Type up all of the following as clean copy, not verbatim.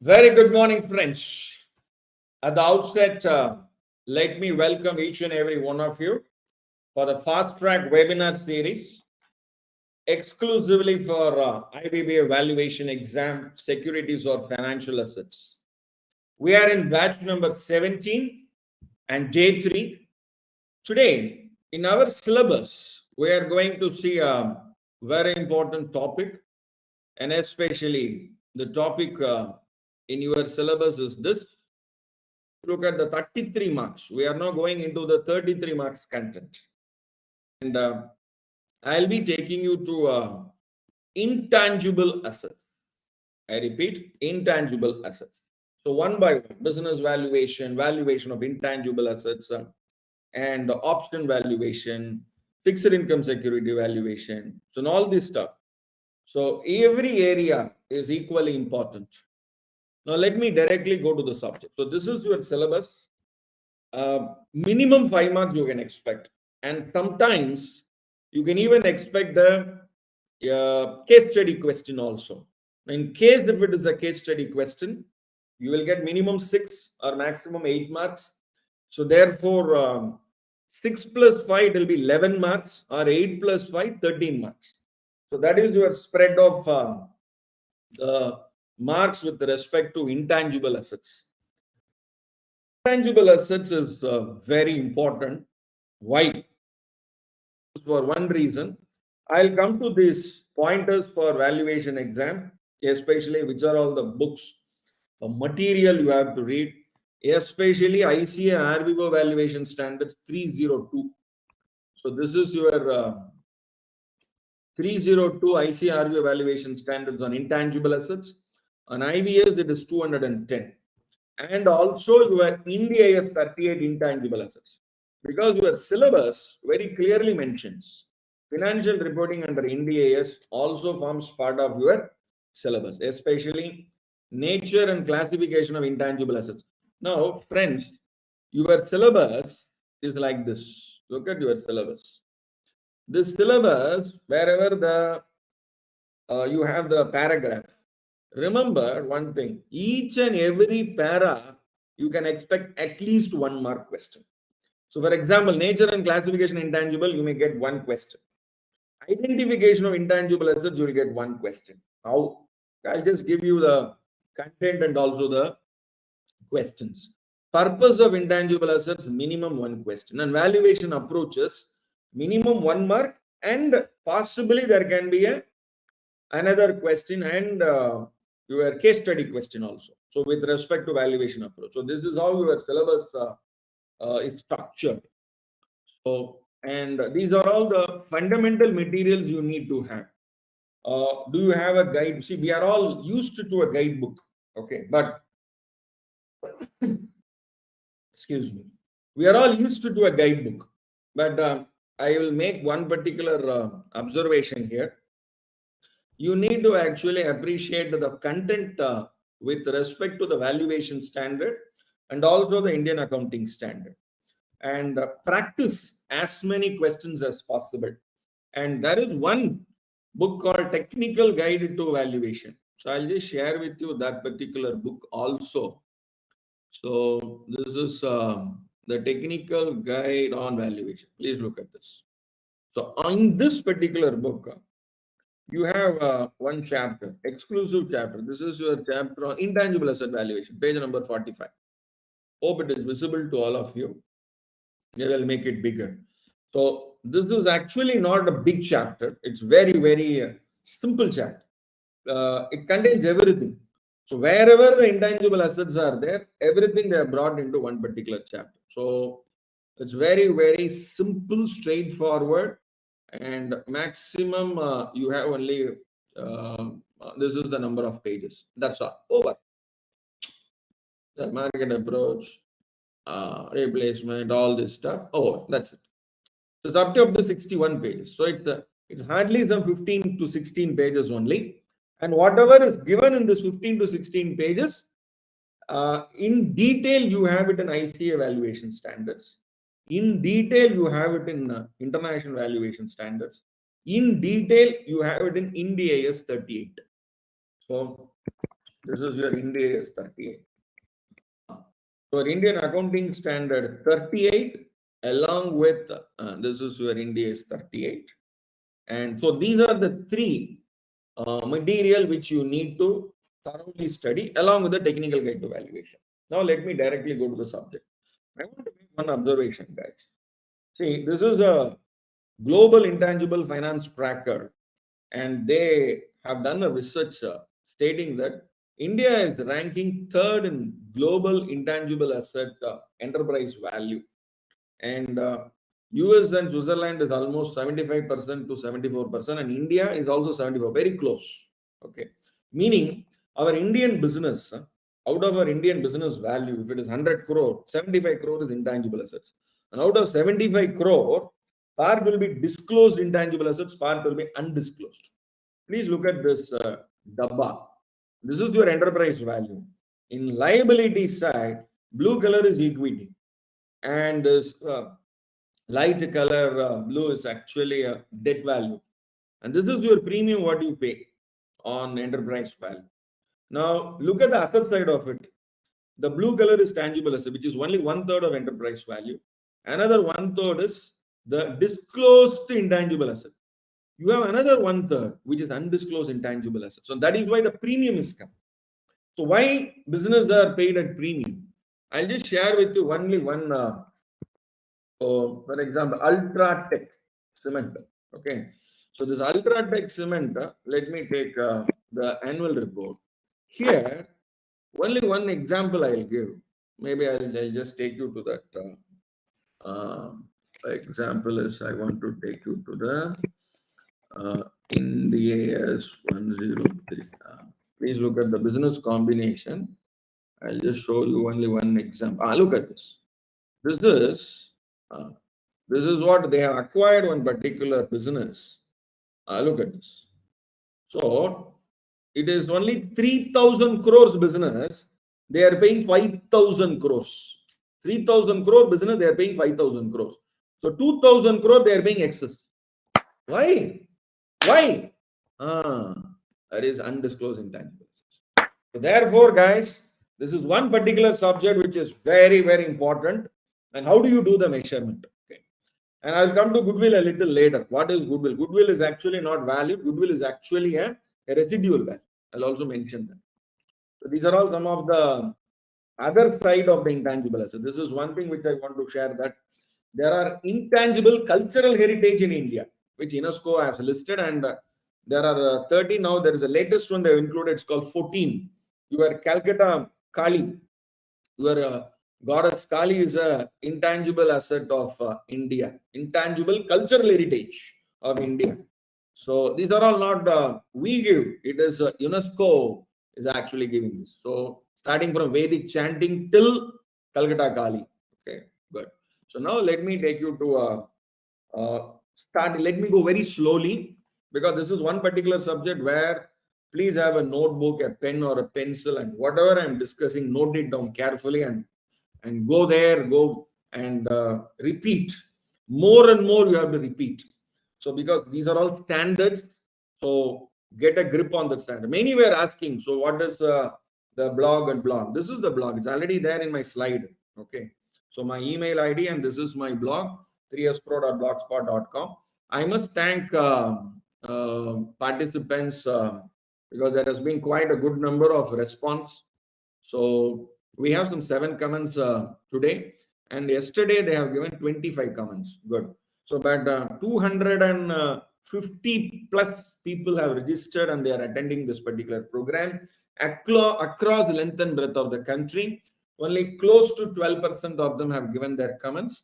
Very good morning, friends. At the outset, let me welcome each and every one of you for the fast track webinar series exclusively for IBBI valuation exam securities or financial assets. We are in batch number 17 and day 3. Today, in our syllabus, we are going to see a very important topic, and especially the topic in your syllabus is this. Look at the 33 marks. We are now going into the 33 marks content. And I'll be taking you to intangible assets. I repeat, intangible assets. So one by one, business valuation, valuation of intangible assets, and option valuation, fixed income security valuation. So in all this stuff. So every area is equally important. Now let me directly go to the subject. So this is your syllabus. Minimum 5 marks you can expect, and sometimes you can even expect the case study question also. In case if it is a case study question, you will get minimum 6 or maximum 8 marks. So therefore 6 plus 5 will be 11 marks, or 8 plus 5 13 marks. So that is your spread of the marks with respect to intangible assets. Intangible assets is very important. Why? For one reason, I'll come to these pointers for valuation exam, especially which are all the books, the material you have to read, especially ICA RVO valuation standards 302. So this is your 302 ICA RVO valuation standards on intangible assets. On IBS, it is 210. And also your India 38 intangible assets, because your syllabus very clearly mentions financial reporting under India also forms part of your syllabus, especially nature and classification of intangible assets. Now, friends, your syllabus is like this. Look at your syllabus. This syllabus, wherever the you have the paragraph, remember one thing, each and every para, you can expect at least 1 mark question. So for example, nature and classification intangible, you may get 1 question. Identification of intangible assets, you will get 1 question. How? I'll just give you the content and also the questions. Purpose of intangible assets, minimum 1 question. And valuation approaches, minimum 1 mark, and possibly there can be another question and your case study question also. So with respect to valuation approach. So this is how your syllabus is structured. So, and these are all the fundamental materials you need to have. Do you have a guide? See, we are all used to a guidebook. Okay, but excuse me. We are all used to a guidebook. But I will make one particular observation here. You need to actually appreciate the content with respect to the valuation standard and also the Indian accounting standard, and practice as many questions as possible. And there is one book called Technical Guide to Valuation. So I'll just share with you that particular book also. So this is the Technical Guide on Valuation. Please look at this. So in this particular book, you have one chapter, exclusive chapter. This is your chapter on intangible asset valuation, page number 45. Hope it is visible to all of you. They will make it bigger. So this is actually not a big chapter. It's very, very simple chapter. It contains everything. So wherever the intangible assets are there, everything they are brought into one particular chapter. So it's very, very simple, straightforward. And maximum you have only this is the number of pages. That's all. Over. The market approach, replacement, all this stuff. Oh, that's it. So it's up to 61 pages. So it's hardly some 15 to 16 pages only. And whatever is given in this 15 to 16 pages, in detail you have it in ICA valuation standards. In detail, you have it in international valuation standards. In detail, you have it in India 38. So This is your India is 38. So Indian Accounting Standard 38 along with this is your India is 38. And so these are the three material which you need to thoroughly study along with the technical guide to valuation. Now let me directly go to the subject. I want to make one observation, guys. See, this is a global intangible finance tracker, and they have done a research stating that India is ranking third in global intangible asset enterprise value, and US and Switzerland is almost 75% to 74%, and India is also 74, very close. Okay, meaning our Indian business, out of our Indian business value, if it is 100 crore, 75 crore is intangible assets, and out of 75 crore, part will be disclosed intangible assets, part will be undisclosed. Please look at this dabba. This is your enterprise value. In liability side, blue color is equity, and this light color blue is actually a debt value, and this is your premium what you pay on enterprise value. Now look at the asset side of it. The blue color is tangible asset, which is only 1/3 of enterprise value. Another 1/3 is the disclosed intangible asset. You have another 1/3 which is undisclosed intangible asset. So that is why the premium is come. So why business are paid at premium? I'll just share with you only one. For example, Ultratech cement. Okay, so this Ultratech cement. Let me take the annual report. Here, only one example I'll give. Maybe I'll just take you to that. Example is I want to take you to the India's 103. Please look at the business combination. I'll just show you only one example. Look at this. This is what they have acquired one particular business. Look at this. So it is only 3,000 crores business. They are paying 5,000 crores. 3,000 crore business, they are paying 5,000 crores. So 2,000 crore, they are paying excess. Why? Why? That is undisclosed intangibles. So therefore, guys, this is one particular subject which is very, very important. And how do you do the measurement? Okay. And I'll come to goodwill a little later. What is goodwill? Goodwill is actually not value. Goodwill is actually a residual value. I'll also mention that. So these are all some of the other side of the intangible asset. This is one thing which I want to share, that there are intangible cultural heritage in India, which UNESCO has listed, and there are 30 now. There is a latest one they have included. It's called 14. Your Calcutta Kali, your goddess Kali is a intangible asset of India, intangible cultural heritage of India. So these are all not we give. It is UNESCO is actually giving this. So starting from Vedic chanting till Calcutta Kali. Okay, good. So now let me take you to start. Let me go very slowly, because this is one particular subject where please have a notebook, a pen or a pencil, and whatever I'm discussing, note it down carefully and go there, go and repeat. More and more you have to repeat. So because these are all standards, so get a grip on the standard. Many were asking, so what is the blog and blog? This is the blog. It's already there in my slide. Okay. So my email ID, and this is my blog, 3spro.blogspot.com. I must thank participants because there has been quite a good number of response. So we have some 7 comments today, and yesterday they have given 25 comments. Good. So but 250 plus people have registered, and they are attending this particular program across the length and breadth of the country. Only close to 12% of them have given their comments.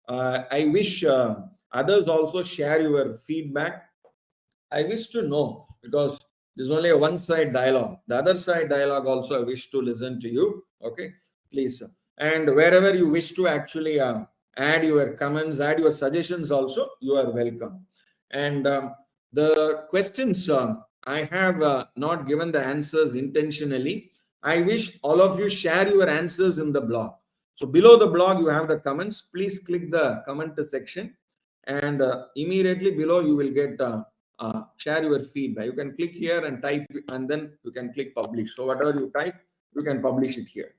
I wish others also share your feedback. I wish to know, because this is only a one-side dialogue. The other side dialogue also I wish to listen to you. Okay, please. And wherever you wish to actually add your comments, add your suggestions also, you are welcome. And the questions, I have not given the answers intentionally. I wish all of you share your answers in the blog. So below the blog, you have the comments. Please click the comment section, and immediately below you will get share your feedback. You can click here and type, and then you can click publish. So whatever you type, you can publish it here.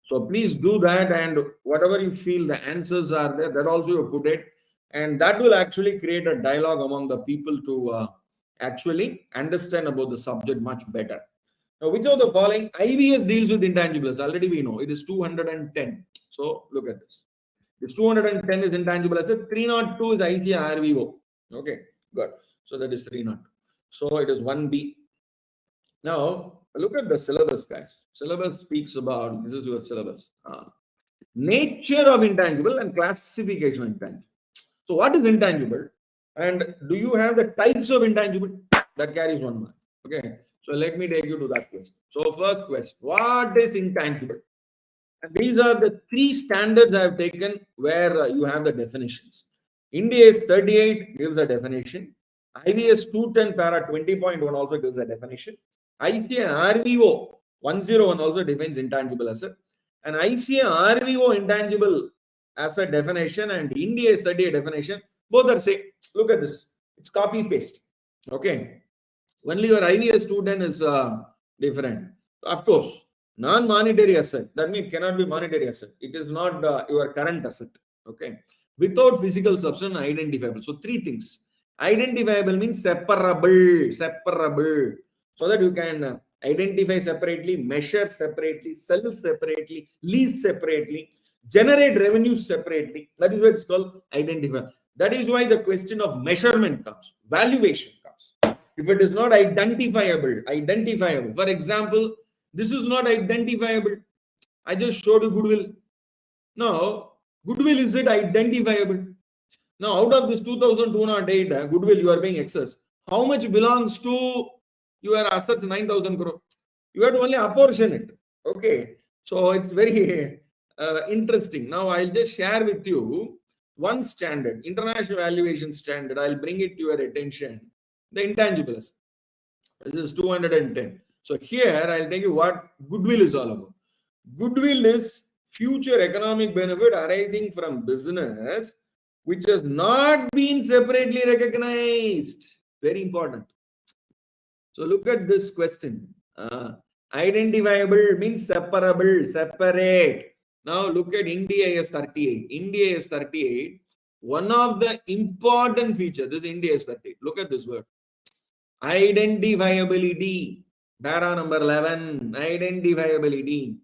So please do that, and whatever you feel the answers are there, that also you put it, and that will actually create a dialogue among the people to actually understand about the subject much better. Now, which of the following IBS deals with intangibles? Already we know it is 210. So look at this. This 210 is intangible asset. 302 is ICRVO. Okay, good. So that is 302. So it is 1B. Now look at the syllabus, guys. Syllabus speaks about, this is your syllabus. Nature of intangible and classification of intangible. So what is intangible? And do you have the types of intangible? That carries 1 mark. Okay. So let me take you to that question. So first question, what is intangible? And these are the 3 standards I have taken where you have the definitions. India 38 gives a definition. IBS 210 para 20.1 also gives a definition. ICRVO 101 also defines intangible asset. And ICRVO intangible asset definition and India 38 definition, both are same. Look at this. It's copy paste. Okay. Only your IBS 210 is different. Of course, non-monetary asset, that means it cannot be monetary asset. It is not your current asset. Okay. Without physical substance, identifiable. So 3 things. Identifiable means separable. So that you can identify separately, measure separately, sell separately, lease separately, generate revenue separately. That is what it's called identify. That is why the question of measurement comes, valuation comes. If it is not identifiable. For example, this is not identifiable. I just showed you goodwill. Now, goodwill, is it identifiable? Now, out of this 2,208 goodwill you are paying excess, how much belongs to your assets? 9,000 crore. You have to only apportion it. Okay. So it's very interesting. Now, I'll just share with you one standard, international valuation standard. I'll bring it to your attention. The intangibles. This is 210. So here I'll tell you what goodwill is all about. Goodwill is future economic benefit arising from business which has not been separately recognized. Very important. So look at this question. Identifiable means separable, separate. Now look at India is 38. India is 38. One of the important features, this India is 38. Look at this word. Identifiability. Para number 11. Identifiability.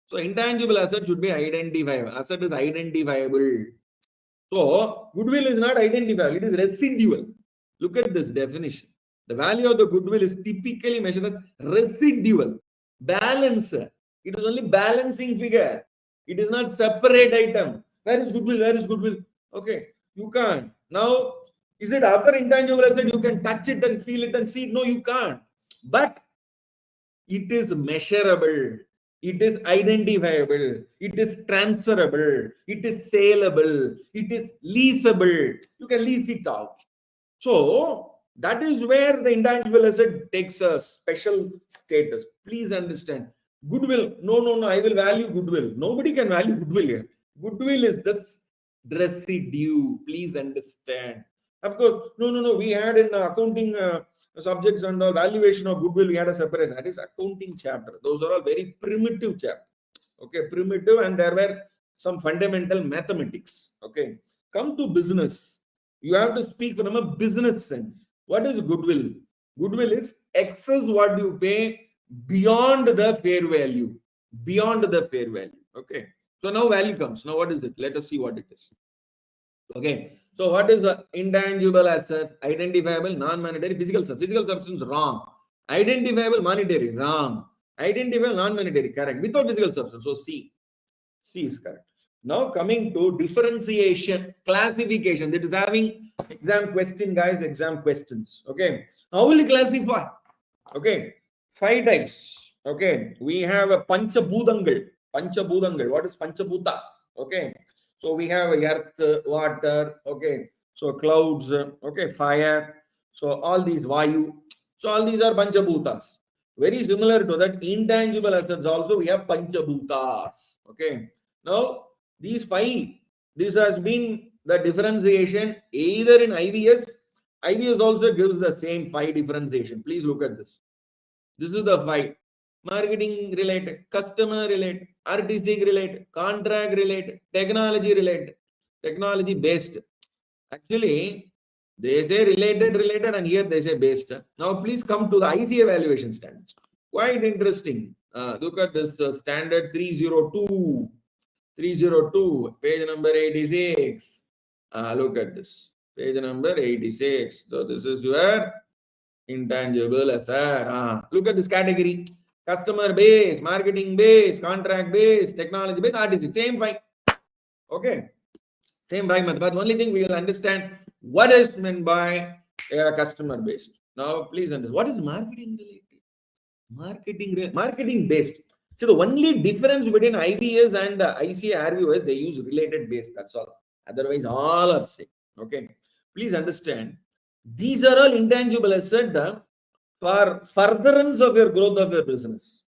So intangible asset should be identifiable. Asset is identifiable. So goodwill is not identifiable. It is residual. Look at this definition. The value of the goodwill is typically measured as residual. Balance. It is only balancing figure. It is not separate item. Where is goodwill? Where is goodwill? Okay. You can't. Now, is it other intangible asset? You can touch it and feel it and see it. No, you can't. But it is measurable. It is identifiable. It is transferable. It is saleable. It is leasable. You can lease it out. So that is where the intangible asset takes a special status. Please understand. Goodwill. No. I will value goodwill. Nobody can value goodwill here. Goodwill is the residue. Please understand. Of course, no. We had in accounting subjects and valuation of goodwill, we had a separation. That is accounting chapter. Those are all very primitive chapter. Okay, primitive, and there were some fundamental mathematics. Okay, come to business. You have to speak from a business sense. What is goodwill? Goodwill is excess what you pay beyond the fair value. Beyond the fair value. Okay. So now value comes. Now what is it? Let us see what it is. Okay. So what is the intangible assets? Identifiable, non-monetary, physical substance. Physical substance, wrong. Identifiable, monetary, wrong. Identifiable, non-monetary, correct. Without physical substance. So C. C is correct. Now coming to differentiation, classification. That is having exam question, guys, exam questions. Okay. How will you classify? Okay. 5 types. Okay. We have a Panchabhutangal. Panchabhutangal. What is Panchabhutas? Okay. So we have earth, water, okay. So clouds, okay, fire. So all these Vayu. So all these are Panchabhutas. Very similar to that, intangible assets also we have Panchabhutas. Okay. Now these 5, this has been the differentiation either in IBS, IBS also gives the same 5 differentiation. Please look at this. This is the 5. Marketing related, customer related, artistic related, contract related, technology related, technology based. Actually, they say related, and here they say based. Now, please come to the IC evaluation standards. Quite interesting. Look at this standard 302. 302, page number 86. Look at this. Page number 86. So, this is your intangible asset. Look at this category. Customer base, marketing base, contract base, technology base, artistic. Same 5. Okay. Same 5 method. But only thing we will understand what is meant by customer based. Now, please understand. What is marketing related? Marketing based. So, the only difference between IBS and ICRU is they use related based. That's all. Otherwise, all are same. Okay. Please understand. These are all intangible assets for furtherance of your growth of your business.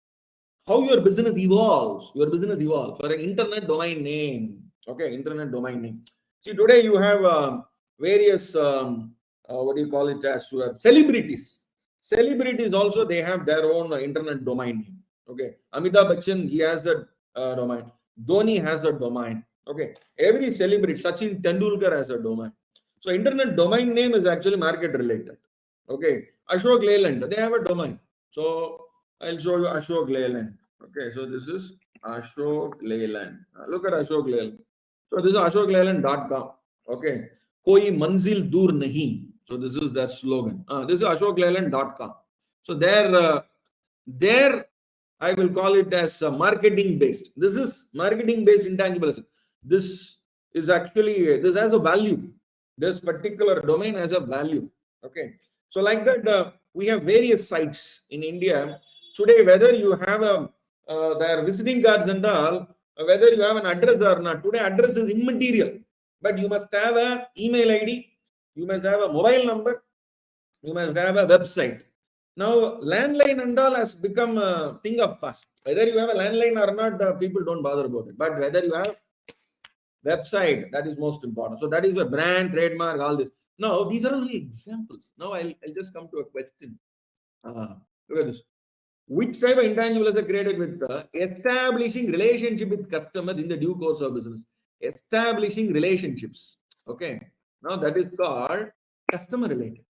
How your business evolves. Your business evolves. For an internet domain name. Okay, internet domain name. See, today you have various, what do you call it, as celebrities. Celebrities also, they have their own internet domain name. Okay, Amitabh Bachchan, he has the domain. Dhoni has the domain. Okay, every celebrity, Sachin Tendulkar has a domain. So, internet domain name is actually market related. Okay, Ashok Leyland, they have a domain. So, I'll show you Ashok Leyland. Okay, so this is Ashok Leyland. Look at Ashok Leyland. So this is ashokleyland.com. Okay. Koi manzil dur nahi. So this is their slogan. This is ashokleyland.com. So there I will call it as marketing based. This is marketing based intangible asset. This is actually, this has a value. This particular domain has a value. Okay. So like that, we have various sites in India. Today, whether you have their visiting cards and all, whether you have an address or not, today address is immaterial. But you must have an email ID, you must have a mobile number, you must have a website. Now, landline and all has become a thing of past. Whether you have a landline or not, people don't bother about it. But whether you have website, that is most important. So that is your brand, trademark, all this. Now, these are only examples. Now, I'll just come to a question. Look at this. Which type of intangibles are created with establishing relationship with customers in the due course of business? Establishing relationships. Okay. Now that is called customer related.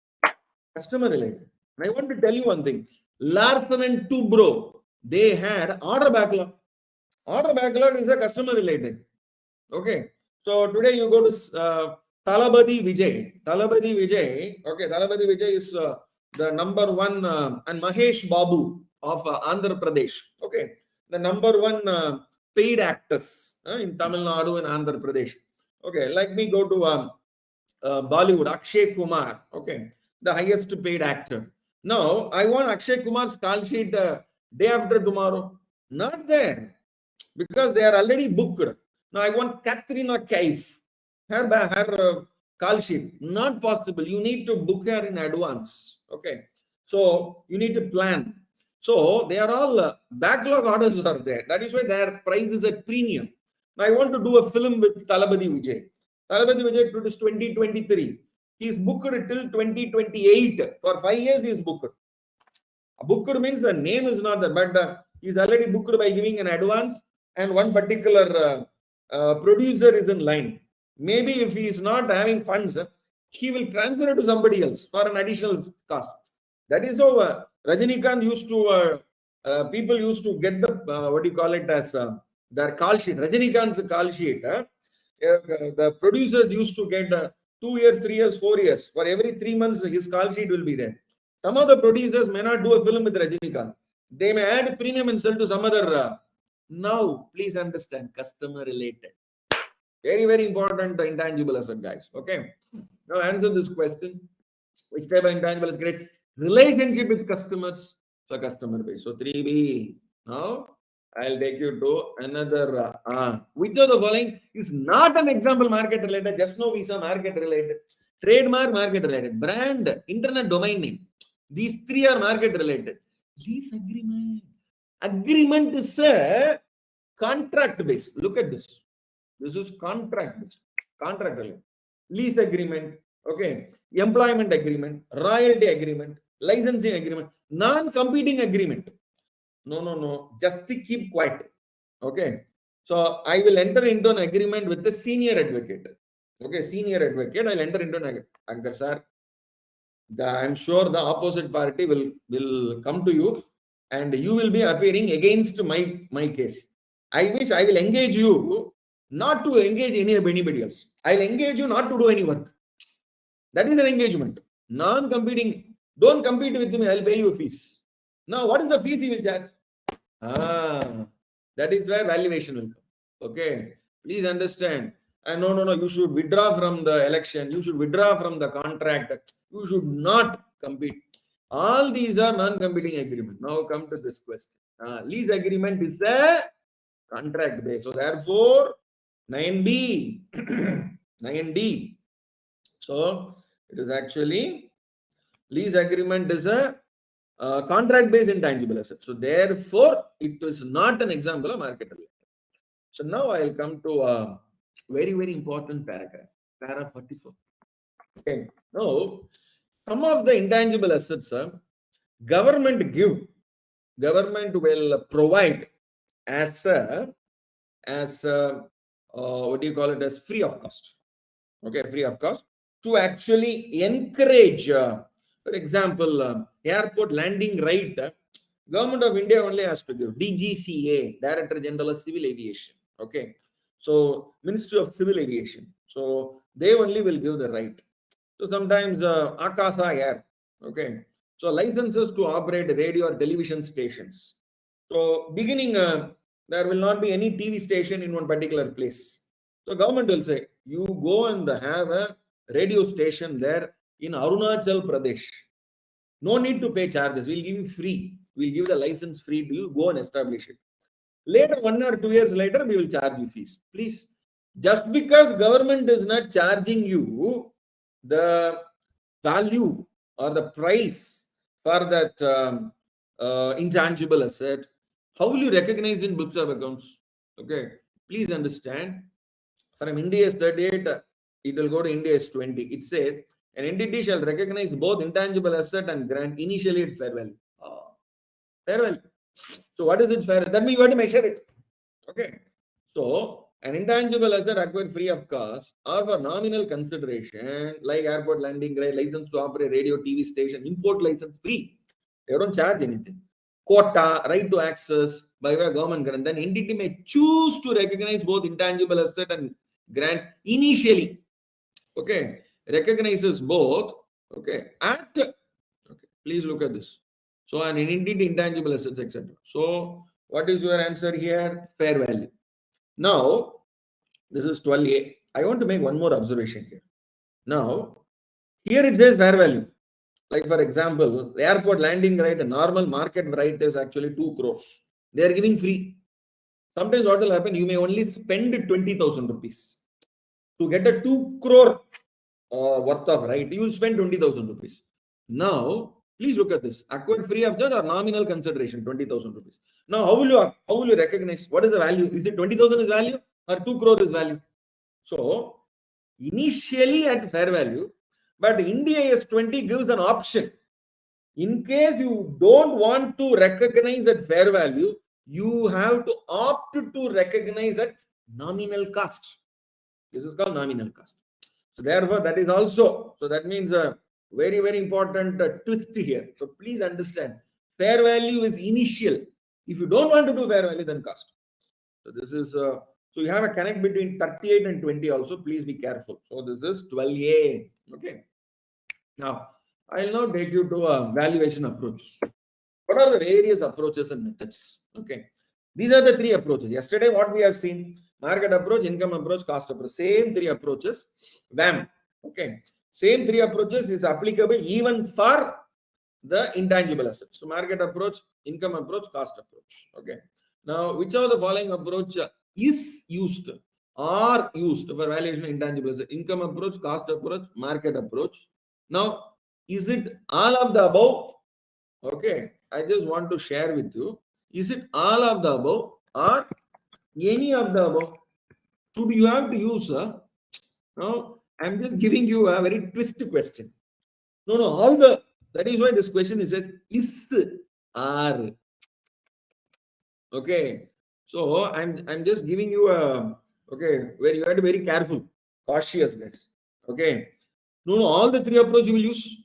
Customer related. And I want to tell you one thing. Larsen and Toubro, they had order backlog. Order backlog is a customer related. Okay. So today you go to Talabadi Vijay. Talabadi Vijay. Okay. Talabadi Vijay is the number one and Mahesh Babu of Andhra Pradesh. Okay. The number one paid actors in Tamil Nadu and Andhra Pradesh. Okay. Let me go to Bollywood, Akshay Kumar. Okay. The highest paid actor. Now, I want Akshay Kumar's call sheet day after tomorrow. Not there. Because they are already booked. Now, I want Katrina Kaif. Her call sheet. Not possible. You need to book her in advance. Okay. So, you need to plan. So, they are all backlog orders are there. That is why their price is at premium. Now, I want to do a film with Talabadi Vijay. Talabadi Vijay, it is 2023. He is booked till 2028. For 5 years, he is booked. Booked means the name is not there, but he is already booked by giving an advance, and one particular producer is in line. Maybe if he is not having funds, he will transfer it to somebody else for an additional cost. That is how Rajinikanth used to, people used to get the, what do you call it, as their call sheet. Rajinikanth's call sheet. The producers used to get 2 years, 3 years, 4 years. For every 3 months, his call sheet will be there. Some of the producers may not do a film with Rajinikanth. They may add premium and sell to some other. Now, please understand, customer related. Very, very important intangible asset, guys. Okay. Now, answer this question. Which type of intangible is great? Relationship with customers. So, customer base. So, 3B. Now, I'll take you to another. Which of the following is not an example market related? Just know visa market related. Trademark market related. Brand, internet domain name. These 3 are market related. Lease agreement. Agreement is a contract based. Look at this. This is contract based. Contract related. Lease agreement, Okay. Employment agreement, royalty agreement, licensing agreement, non-competing agreement. No. Just keep quiet. Okay. So I will enter into an agreement with the senior advocate. Okay, senior advocate. I'll enter into an agreement. Sir, I'm sure the opposite party will come to you and you will be appearing against my case. I wish I will engage you not to engage anybody else. I'll engage you not to do any work. That is an engagement. Non-competing. Don't compete with me. I'll pay you a fees. Now, what is the fees he will charge? That is where valuation will come. Okay. Please understand. And no. You should withdraw from the election. You should withdraw from the contract. You should not compete. All these are non-competing agreement. Now come to this question. Lease agreement is the contract based. So therefore, 9B, 9D. So it is actually lease agreement is a contract based intangible asset. So therefore, it is not an example of market related. So now I will come to a very, very important paragraph, paragraph 44. Okay. Now, some of the intangible assets, government will provide as what do you call it, as free of cost. Okay, free of cost, to actually encourage, for example, airport landing right. Government of India only has to give. DGCA, Director General of Civil Aviation. Okay, so Ministry of Civil Aviation. So they only will give the right. So sometimes Akasa Air. Okay, so licenses to operate radio or television stations. So beginning, there will not be any TV station in one particular place. So government will say, you go and have a radio station there in Arunachal Pradesh. No need to pay charges. We'll give you free. We'll give the license free to you. Go and establish it. Later, 1 or 2 years later, we will charge you fees. Please. Just because government is not charging you the value or the price for that intangible asset, how will you recognize in books of accounts? Okay. Please understand. From India is 38, it will go to India is 20. It says an entity shall recognize both intangible asset and grant initially at fair value. Fair value. So what is its fair? That means you have to measure it. Okay. So an intangible asset acquired free of cost or for nominal consideration, like airport landing right, license to operate radio, TV station, import license free. They don't charge anything. Quota, right to access by way of government grant. Then entity may choose to recognize both intangible asset and grant initially. Okay, recognizes both. Okay, please look at this. So an entity, intangible assets, etc. So what is your answer here? Fair value. Now this is 12A. I want to make one more observation here. Now here it says fair value. Like for example, the airport landing right, a normal market right is actually 2 crores. They are giving free. Sometimes what will happen, you may only spend 20,000 rupees. To get a 2 crore worth of right, you will spend 20,000 rupees. Now, please look at this. Acquired free of charge or nominal consideration, 20,000 rupees. Now, how will you recognize what is the value? Is it 20,000 is value or 2 crore is value? So, initially at fair value, but India is 20 gives an option. In case you don't want to recognize at fair value, you have to opt to recognize at nominal cost. This is called nominal cost. So therefore, that is also, so that means a very, very important twist here. So please understand, fair value is initial. If you don't want to do fair value, then cost. So this is, so you have a connect between 38 and 20 also. Please be careful. So this is 12A. Okay. Now, I'll now take you to a valuation approach. What are the various approaches and methods? Okay. These are the 3 approaches. Yesterday, what we have seen, market approach, income approach, cost approach. Same 3 approaches. VAM. Okay. Same 3 approaches is applicable even for the intangible assets. So market approach, income approach, cost approach. Okay. Now, which of the following approach is used or used for valuation of intangible assets? Income approach, cost approach, market approach. Now, is it all of the above? Okay. I just want to share with you. Is it all of the above or any of the above? Should you have to use now I'm just giving you a very twist question. No, that is why this question is says is are. Okay. So I'm just giving you a where you have to be very careful, cautious, guys. Okay. No, all the three approaches you will use.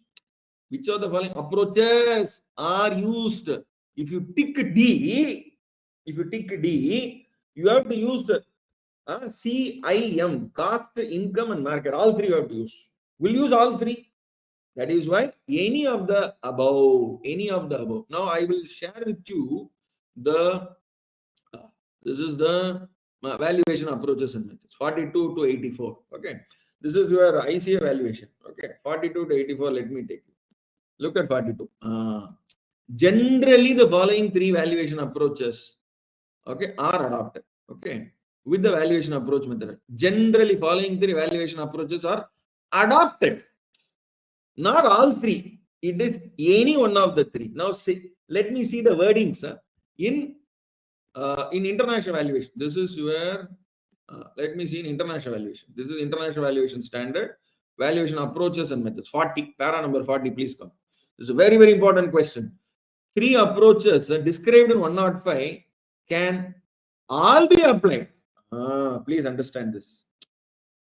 Which of the following approaches are used? If you tick D, you have to use the CIM, cost, income, and market. All three you have to use. We'll use all three. That is why any of the above. Now I will share with you the this is the valuation approaches and methods 42 to 84. Okay, this is your ICA valuation. Okay, 42 to 84. Let me take you. Look at 42. Generally, the following three valuation approaches, okay, are adopted. Okay, with the valuation approach method. Generally, following three valuation approaches are adopted. Not all three. It is any one of the three. Now, let me see the wordings in international valuation. This is where let me see in international valuation. This is international valuation standard valuation approaches and methods. 40 para number 40. Please come. This is a very, very important question. Three approaches described in 105 can all be applied. Please understand this.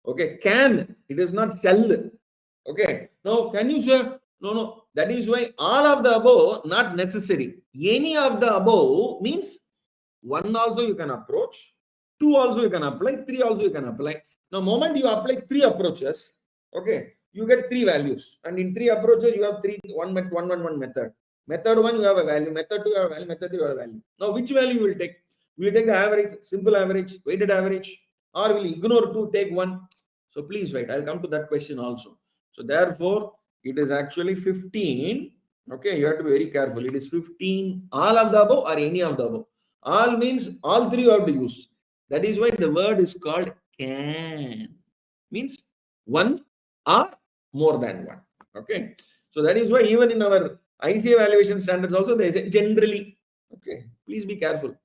Okay, can, it is not shall. Okay, now can you say no? That is why all of the above not necessary. Any of the above means one also you can approach, two also you can apply, three also you can apply. Now, moment you apply three approaches, okay, you get three values, and in three approaches you have one method. Method one you have a value, method two you have a value, method three you have a value. Now, which value you will take? Will you take the average, simple average, weighted average, or will you ignore two, take one? So please wait. I'll come to that question also. So therefore, it is actually 15. Okay, you have to be very careful. It is 15. All of the above or any of the above. All means all three you have to use. That is why the word is called can. Means one or more than one. Okay. So that is why even in our ICA evaluation standards also they say generally. Okay. Please be careful.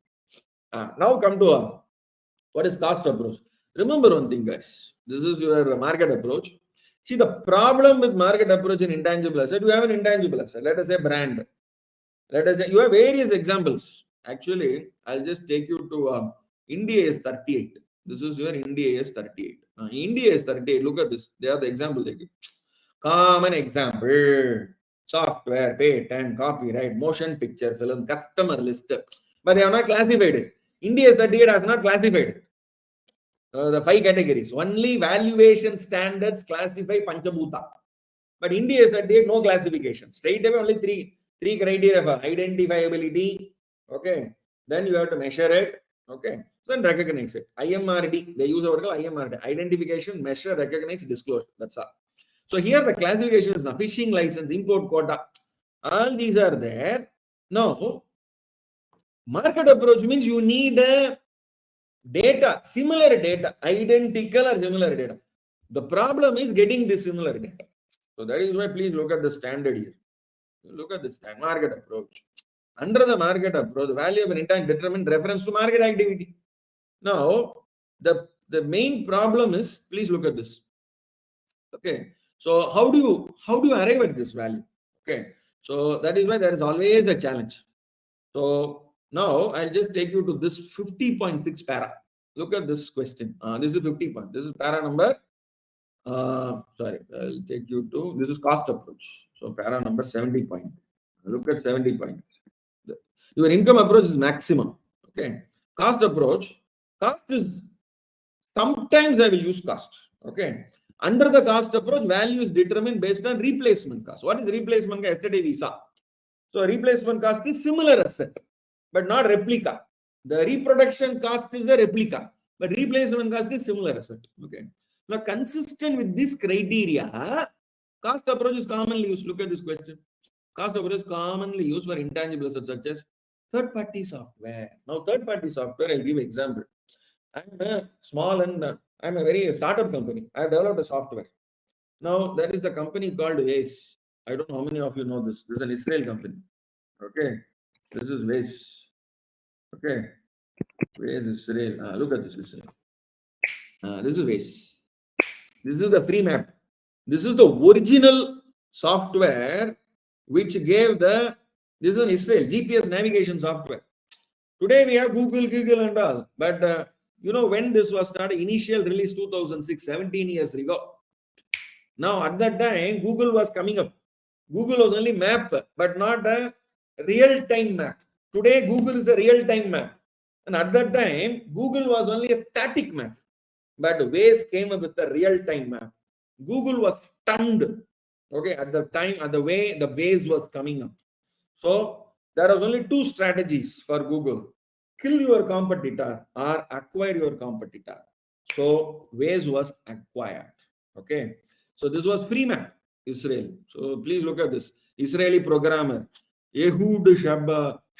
Now come to what is cost approach. Remember one thing, guys. This is your market approach. See, the problem with market approach in intangible asset, you have an intangible asset. Let us say brand. Let us say you have various examples. Actually, I'll just take you to India is 38. This is your India is 38. India is 38. Look at this. They are the example they give. Common example. Software, patent, copyright, motion picture, film, customer list. But they are not classified it. India is 38 has not classified it. The 5 categories. Only valuation standards classify Panchabhuta. But India is 38, no classification. Straight away only three criteria for identifiability. Okay. Then you have to measure it. Okay. Then recognize it. IMRD. They use our IMRD. Identification, measure, recognize, disclose. That's all. So here the classification is now fishing license, import quota. All these are there. Now, market approach means you need data, similar data, identical or similar data. The problem is getting this similar data. So that is why please look at the standard here. Look at this market approach. Under the market approach, the value of an intent determined reference to market activity. Now, the main problem is, please look at this. Okay. So how do you arrive at this value? Okay. So that is why there is always a challenge. So now I'll just take you to this 50.6 para. Look at this question. This is 50 point. This is para number. Sorry, I'll take you to this is cost approach. So para number 70 point. Look at 70 point. Your income approach is maximum. Okay. Cost approach. Cost is sometimes I will use cost. Okay. Under the cost approach, value is determined based on replacement cost. What is replacement cost? Yesterday we saw. So replacement cost is similar asset, but not replica. The reproduction cost is the replica, but replacement cost is similar asset. Okay. Now, consistent with this criteria, cost approach is commonly used. Look at this question. Cost approach is commonly used for intangible assets such as third-party software. Now, third-party software, I'll give an example. I'm a small and I'm a very startup company. I have developed a software. Now, there is a company called Waze. I don't know how many of you know this. This is an Israel company. Okay. This is Waze. Okay. Waze Israel. Look at this Israel. This is Waze. This is the free map. This is the original software which gave the, this is in Israel, GPS navigation software. Today we have Google and all. But when this was started, initial release 2006, 17 years ago. Now at that time, Google was coming up. Google was only map, but not a real-time map. Today, Google is a real-time map. And at that time, Google was only a static map. But Waze came up with a real-time map. Google was stunned. Okay, at the time, at the way the Waze was coming up. So there was only two strategies for Google: kill your competitor or acquire your competitor. So Waze was acquired. Okay, so this was free map, Israel. So please look at this. Israeli programmer Ehud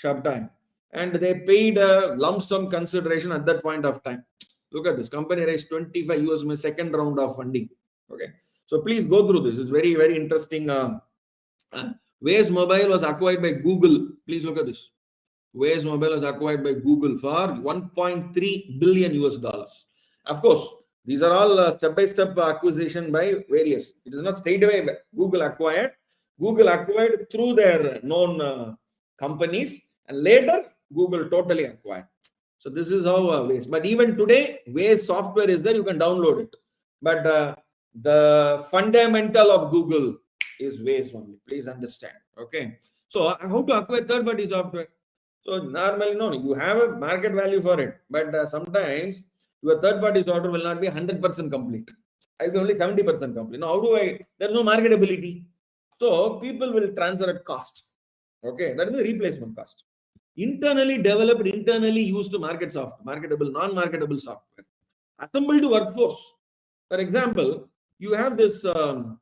Shabtai, and they paid a lump sum consideration at that point of time. Look at this. Company raised 25 US second round of funding. Okay, so please go through this. It's very, very interesting. Waze Mobile was acquired by Google. Please look at this. Waze Mobile was acquired by Google for 1.3 billion US dollars. Of course, these are all step-by-step acquisition by various. It is not straight away Google acquired. Google acquired through their known companies, and later Google totally acquired. So this is how Waze. But even today, Waze software is there. You can download it. But the fundamental of Google is Waze only. Please understand. Okay. So how to acquire third-party software? So normally, no, you have a market value for it, but sometimes your third-party software will not be 100% complete. I will be only 70% complete. Now, how do I? There's no marketability. So people will transfer at cost. Okay, that is the replacement cost. Internally developed, internally used market software, marketable, non-marketable software, assembled to workforce. For example, you have this. What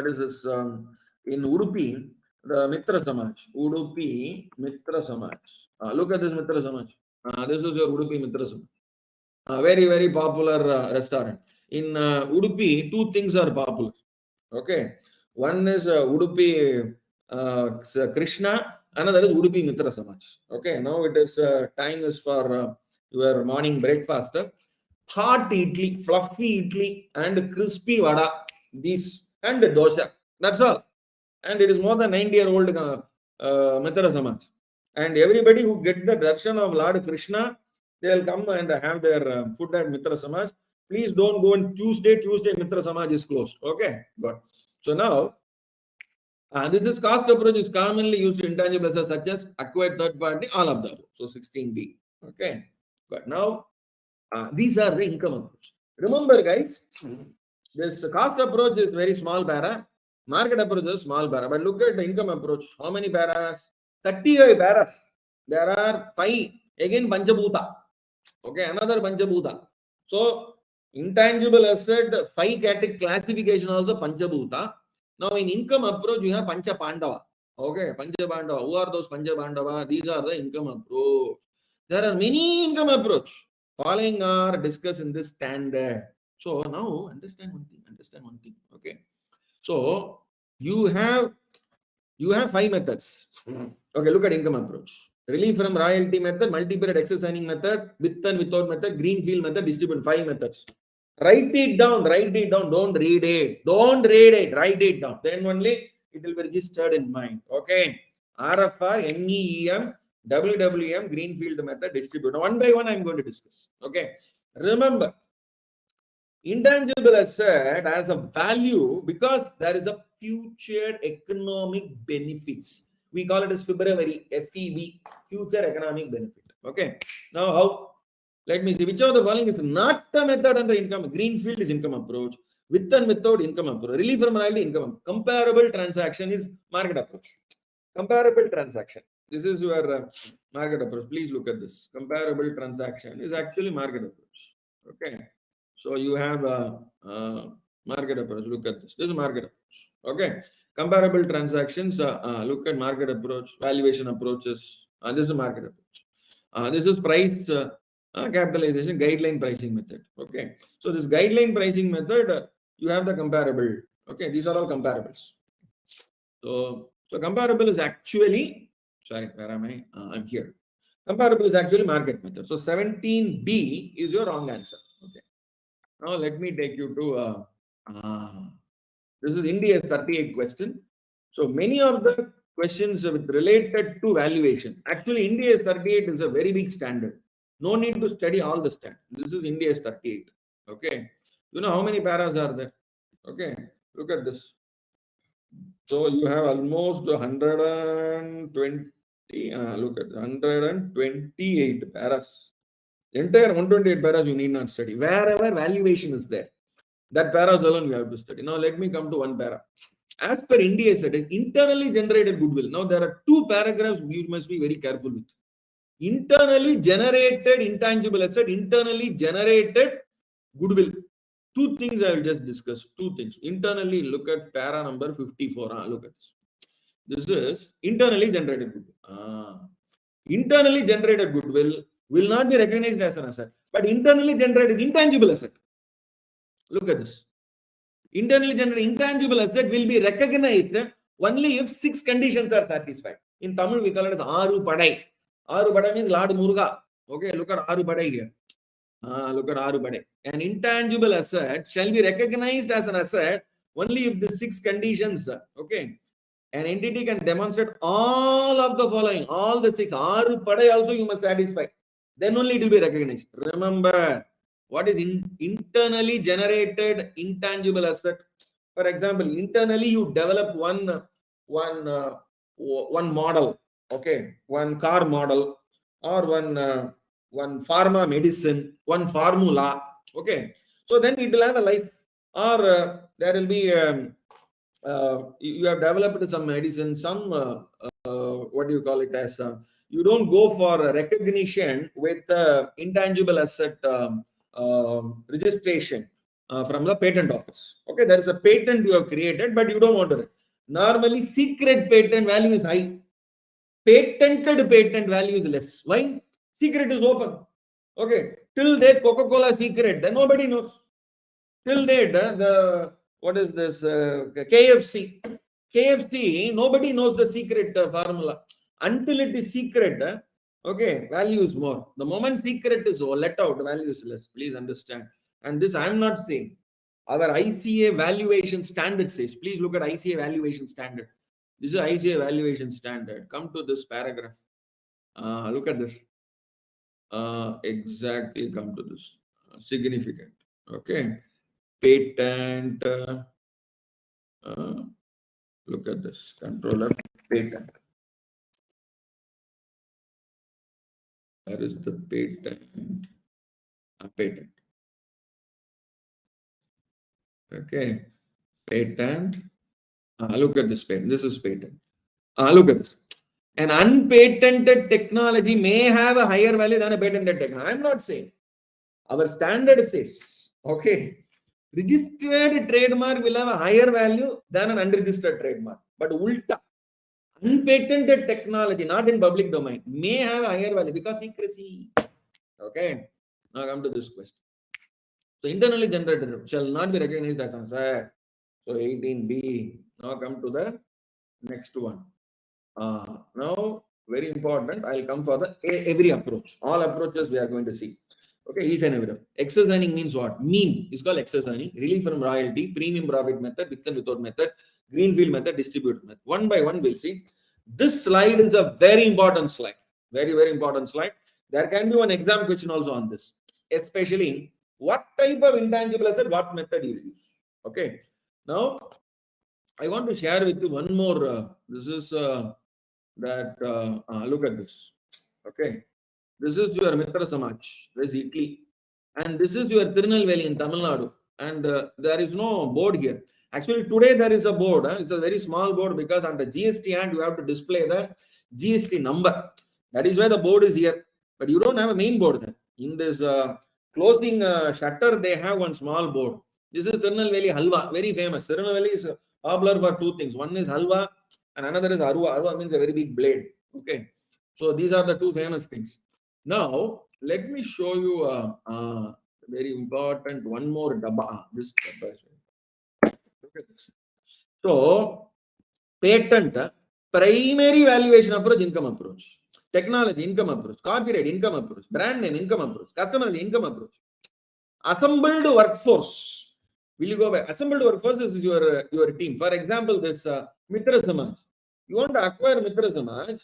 is this? In Udupi, the Mitra Samaj. Udupi Mitra Samaj. Look at this Mitra Samaj. This is your Udupi Mitra Samaj. Very, very popular restaurant. In Udupi, two things are popular. Okay. One is Udupi Krishna, another is Udupi Mitra Samaj. Okay. Now it is time is for your morning breakfast. Hot idli, fluffy idli, and crispy vada. These and dosa. That's all. And it is more than 90-year-old Mitra Samaj. And everybody who get the darshan of Lord Krishna, they will come and have their food at Mitra Samaj. Please don't go on Tuesday. Tuesday, Mitra Samaj is closed. Okay, good. So now, this is cost approach is commonly used to intangible assets such as acquired third party, all of them. So 16B. Okay, but now these are the income approach. Remember, guys, this cost approach is very small para. Market approach is small para. But look at the income approach. How many paras? 35 paras. There are 5. Again, Panchabhuta. Okay, another Panchabhuta. So, intangible asset, 5 category classification also Panchabhuta. Now, in income approach, you have Pancha Pandava. Okay, Pancha Pandava. Who are those Pancha Pandava? These are the income approach. There are many income approach. Following are discussed in this standard. So now understand one thing. Okay. So you have 5 methods. Okay, look at income approach. Relief from royalty method, multi-period excess earning method, with and without method, greenfield method, distribute 5 methods. Write it down. Don't read it. Write it down. Then only it will be registered in mind. Okay. RFR, NEEM, WWM, greenfield method, distribute. One by one, I'm going to discuss. Okay. Remember, intangible asset has a value because there is a future economic benefits. We call it as February, FEB, future economic benefit. Okay. Now, how? Let me see. Which of the following is not a method under income? Greenfield is income approach. With and without income approach. Relief from royalty income. Comparable transaction is market approach. Comparable transaction. This is your market approach. Please look at this. Comparable transaction is actually market approach. Okay. So you have a market approach. Look at this. This is market approach. Okay. Comparable transactions. Look at market approach. Valuation approaches. This is market approach. This is price capitalization guideline pricing method. Okay. So this guideline pricing method, you have the comparable. Okay. These are all comparables. So comparable is actually, sorry, where am I? I'm here. Comparable is actually market method. So 17B is your wrong answer. Okay. Now let me take you to this is India's 38 question. So many of the questions related to valuation. Actually, India's 38 is a very big standard. No need to study all the standard. This is India's 38. Okay. You know how many paras are there? Okay. Look at this. So you have almost 120. Look at 128 paras. Entire 128 paras you need not study. Wherever valuation is there, that paras alone you have to study. Now let me come to one para. As per India studies, internally generated goodwill. Now there are two paragraphs you must be very careful with. Internally generated intangible asset, internally generated goodwill. Two things I will just discuss. Two things. Internally, look at para number 54. Look at this. This is internally generated goodwill. Internally generated goodwill will not be recognized as an asset, but internally generated intangible asset. Look at this. Internally generated intangible asset will be recognized only if 6 conditions are satisfied. In Tamil, we call it Aru Padai. Aru Padai means Lord Muruga. Okay, look at Aru Padai here. Look at Aru Padai. An intangible asset shall be recognized as an asset only if the 6 conditions, okay. An entity can demonstrate all of the following, all the 6. Aru Padai also you must satisfy. Then only it will be recognized. Remember, what is internally generated intangible asset? For example, internally you develop one model, okay, one car model, or one pharma medicine, one formula, okay. So then it will have a life, or there will be you have developed some medicine, some what do you call it as you don't go for recognition with intangible asset registration from the patent office. Okay, there is a patent you have created, but you don't want to. Normally, secret patent value is high. Patented patent value is less. Why? Secret is open. Okay, till date Coca-Cola secret, then nobody knows. Till date what is this KFC? KFC, nobody knows the secret formula. Until it is secret, okay, value is more. The moment secret is let out, value is less. Please understand. And this I am not saying. Our ICA valuation standard says. Please look at ICA valuation standard. This is ICA valuation standard. Come to this paragraph. Look at this. Exactly come to this. Significant. Okay. Patent. Look at this. Controller patent. That is the patent. Patent. Okay. Patent. Look at this patent. This is patent. Look at this. An unpatented technology may have a higher value than a patented technology. I'm not saying. Our standard says, okay, registered trademark will have a higher value than an unregistered trademark. But ulta, unpatented technology, not in public domain, may have a higher value because secrecy. Okay. Now come to this question. So internally generated shall not be recognized as an asset. So 18B. Now come to the next one. Now, very important, I'll come for the every approach. All approaches we are going to see. Okay, each and every. Excess earning means what? Mean is called excess earning. Relief from royalty, premium profit method, with and without method, greenfield method, distributed method. One by one, we'll see. This slide is a very important slide. Very, very important slide. There can be one exam question also on this. Especially what type of intangible asset, what method you use. Okay. Now, I want to share with you one more. This is look at this. Okay. This is your Mitra Samaj. This is Italy. And this is your Tirunelveli in Tamil Nadu. And there is no board here. Actually, today there is a board. It's a very small board because under GST Act, you have to display the GST number. That is why the board is here. But you don't have a main board there. In this closing shutter, they have one small board. This is Tirunelveli Halwa, very famous. Tirunelveli is popular for two things. One is Halwa and another is Arua. Arua means a very big blade. Okay. So these are the two famous things. Now, let me show you a very important one more dabba. This dabba. Look at this. So, patent, primary valuation approach, income approach. Technology, income approach. Copyright, income approach. Brand name, income approach. Customer, income approach. Assembled workforce. Will you go by assembled workforce? Is your team. For example, this Mitra Samaj. You want to acquire Mitra Samaj?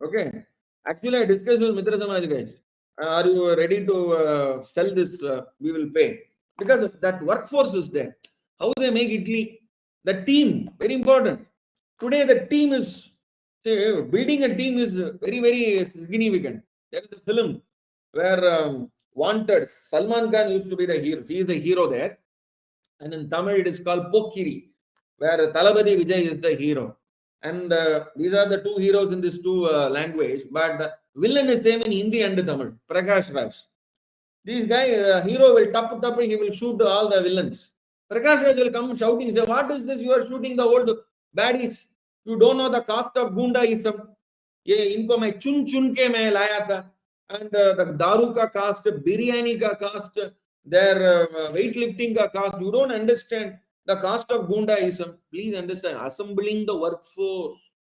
Okay. Actually, I discussed with Mitra Samaj guys. Are you ready to sell this? We will pay because that workforce is there. How they make idli? The team, very important. Today, the team is building a team is very, very significant. There is a film where Wanted, Salman Khan used to be the hero. He is the hero there. And in Tamil, it is called Pokiri, where Talabadi Vijay is the hero. And these are the two heroes in this two language. But the villain is same in Hindi and Tamil, Prakash Raj. This guy, hero will tap, he will shoot all the villains. Prakash Raj will come shouting, say, what is this? You are shooting the old baddies. You don't know the cost of Gundaism. ये इनको मैं चुन के मैं लाया था. And the daru ka cost, biryani ka cost, their weightlifting ka cost. You don't understand the cost of Gundaism. Please understand, assembling the workforce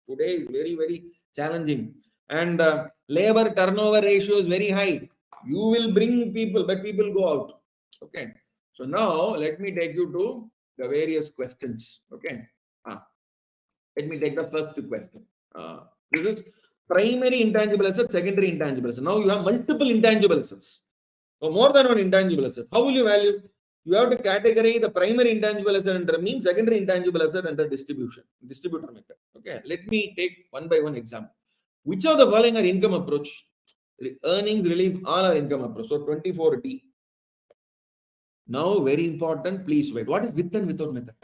today is very, very challenging. And labor turnover ratio is very high. You will bring people, but people go out. Okay. So now let me take you to the various questions. Okay. Let me take the first question. This is primary intangible asset, secondary intangible asset. Now you have multiple intangible assets. So more than one intangible asset. How will you value? You have to categorize the primary intangible asset under mean, secondary intangible asset under distributor method. Okay. Let me take one by one example. Which of the following are income approach? Earnings, relief, all are income approach. So 24D. Now very important, please wait. What is with and without method?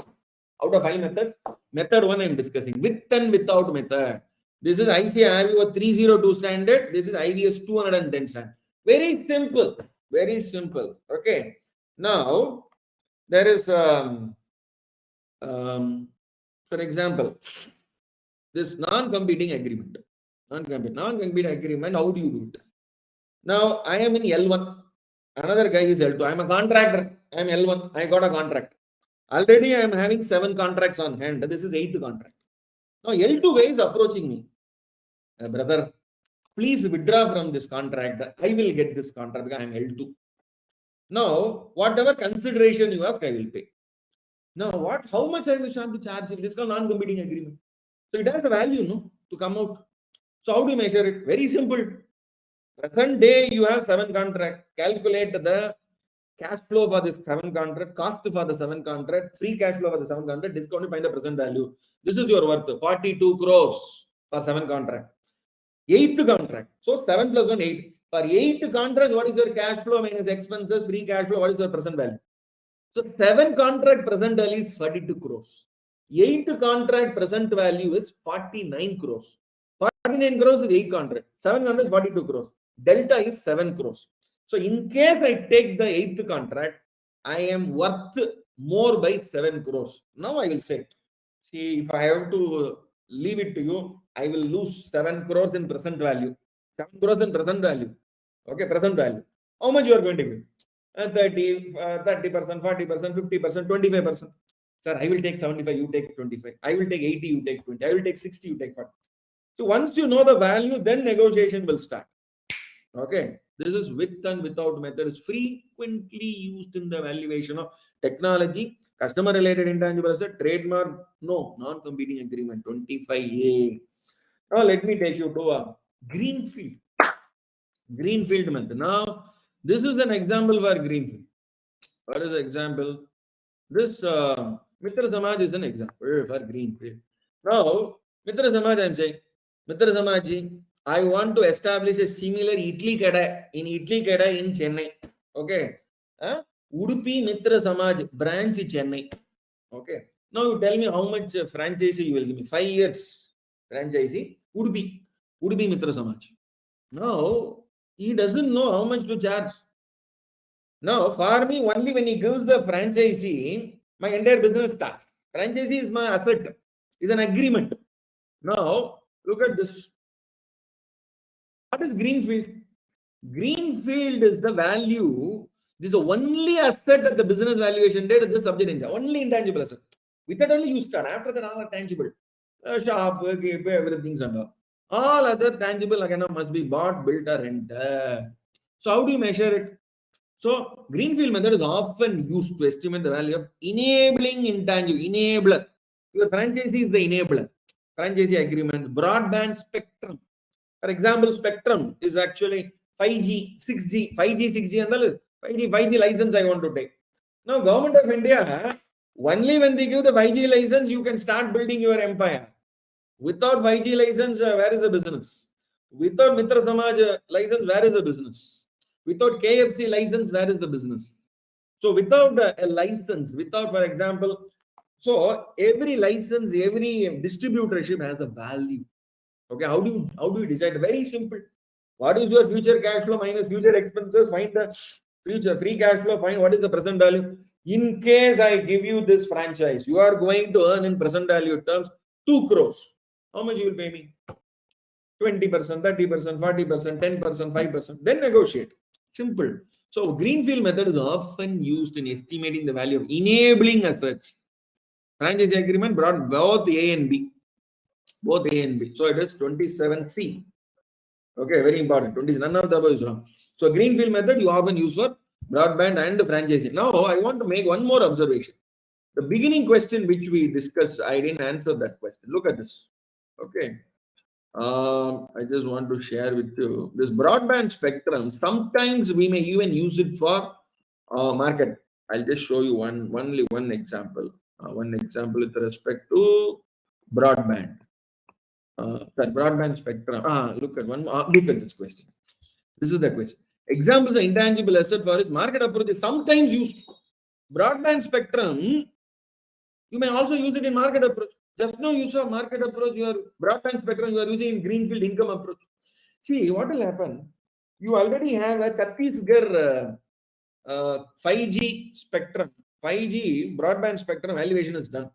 Out of 5 methods, method 1 I am discussing. With and without method. This is ICAR 302 standard. This is IBS 210 standard. Very simple. Very simple. Okay. Now, there is, for example, this non-competing agreement. Non-competing agreement, how do you do it? Now, I am in L1. Another guy is L2. I am a contractor. I am L1. I got a contract. Already I am having 7 contracts on hand. This is 8th contract. Now, L2 guy is approaching me. Brother, please withdraw from this contract. I will get this contract because I am L2. Now, whatever consideration you ask, I will pay. Now, how much I will have to charge him? This is called non-competing agreement. So it has a value, no, to come out. So how do you measure it? Very simple. Present day, you have 7 contracts. Calculate the cash flow for this 7 contract, cost for the 7 contract, free cash flow for the 7 contract, discount to find the present value. This is your worth, 42 crores for 7 contract. 8th contract. So 7 plus 1, 8. For 8 contracts, what is your cash flow minus expenses, free cash flow, what is your present value? So 7 contract present value is 42 crores. 8 contract present value is 49 crores. 49 crores is 8 contract. 7 contracts 42 crores. Delta is 7 crores. So in case I take the 8th contract, I am worth more by 7 crores. Now I will say, see, if I have to leave it to you, I will lose 7 crores in present value. 7 crores in present value. Okay, present value. How much you are going to give? 30%, 40%, 50%, 25%. Sir, I will take 75, you take 25. I will take 80, you take 20. I will take 60, you take 40. So once you know the value, then negotiation will start. Okay. This is with and without method is frequently used in the valuation of technology, customer related intangible asset, trademark, no, non-competing agreement, 25A. Now let me take you to a greenfield method. Now, this is an example for greenfield. What is the example? This Mitra Samaj is an example for greenfield. Now, Mitra Samaj, I am saying, Mitra Samajji, I want to establish a similar Idli Kada in Chennai. Okay. Udupi Mitra Samaj branch Chennai. Okay. Now you tell me how much franchisee you will give me. 5 years franchisee. Udupi Mitra Samaj. Now he doesn't know how much to charge. Now for me, only when he gives the franchisee, my entire business starts. Franchisee is my asset. Is an agreement. Now look at this. What is greenfield? Greenfield is the value. This is the only asset at the business valuation date at the subject in only intangible asset. With that only you start. After that, all are tangible. Shop, everything's under. All other tangible again must be bought, built, or rented. So how do you measure it? So greenfield method is often used to estimate the value of enabling intangible. Enabler. Your franchisee is the enabler. Franchisee agreement, broadband spectrum. For example, spectrum is actually 5G, 6G, 5G, 6G, and 5G license I want to take. Now, Government of India, only when they give the 5G license, you can start building your empire. Without 5G license, where is the business? Without Mitra Samaj license, where is the business? Without KFC license, where is the business? So without a license, without, for example, so every license, every distributorship has a value. Okay, how do you decide? Very simple. What is your future cash flow minus future expenses? Find the future free cash flow. Find what is the present value. In case I give you this franchise, you are going to earn in present value terms 2 crores. How much you will pay me? 20%, 30%, 40%, 10%, 5%. Then negotiate. Simple. So greenfield method is often used in estimating the value of enabling assets. Franchise agreement brought both A and B. Both A and B. So it is 27C. Okay, very important. 20, none of the above is wrong. So greenfield method you often use for broadband and franchising. Now I want to make one more observation. The beginning question which we discussed, I didn't answer that question. Look at this. Okay. I just want to share with you this broadband spectrum. Sometimes we may even use it for market. I'll just show you only one example. One example with respect to broadband. Broadband spectrum. Look at this question. This is the question. Examples of intangible asset for its market approach is sometimes used. Broadband spectrum, you may also use it in market approach. Just now you saw market approach, your broadband spectrum you are using in greenfield income approach. See, what will happen? You already have a Chhattisgarh 5G spectrum. 5G broadband spectrum valuation is done.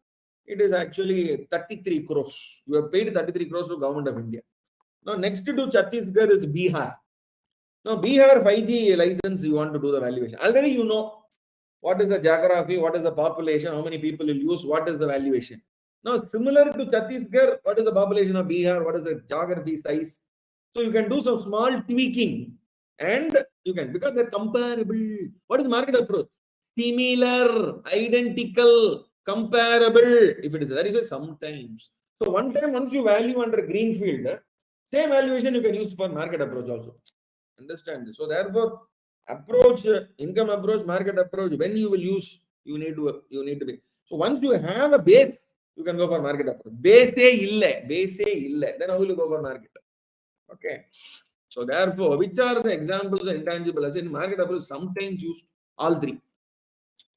It is actually 33 crores. You have paid 33 crores to Government of India. Now, next to Chhattisgarh is Bihar. Now, Bihar 5G license, you want to do the valuation. Already you know what is the geography, what is the population, how many people will use, what is the valuation. Now, similar to Chhattisgarh, what is the population of Bihar, what is the geography size. So, you can do some small tweaking and you can, because they're comparable. What is market approach? Similar, identical, comparable. If it is that is a sometimes. So one time, once you value under greenfield, same valuation you can use for market approach also. Understand this. So therefore, approach, income approach, market approach, when you will use, you need to be. So once you have a base, you can go for market approach. Base ille. Then how will you go for market? Okay. So therefore, which are the examples of intangible asset in market approach? Sometimes used all three.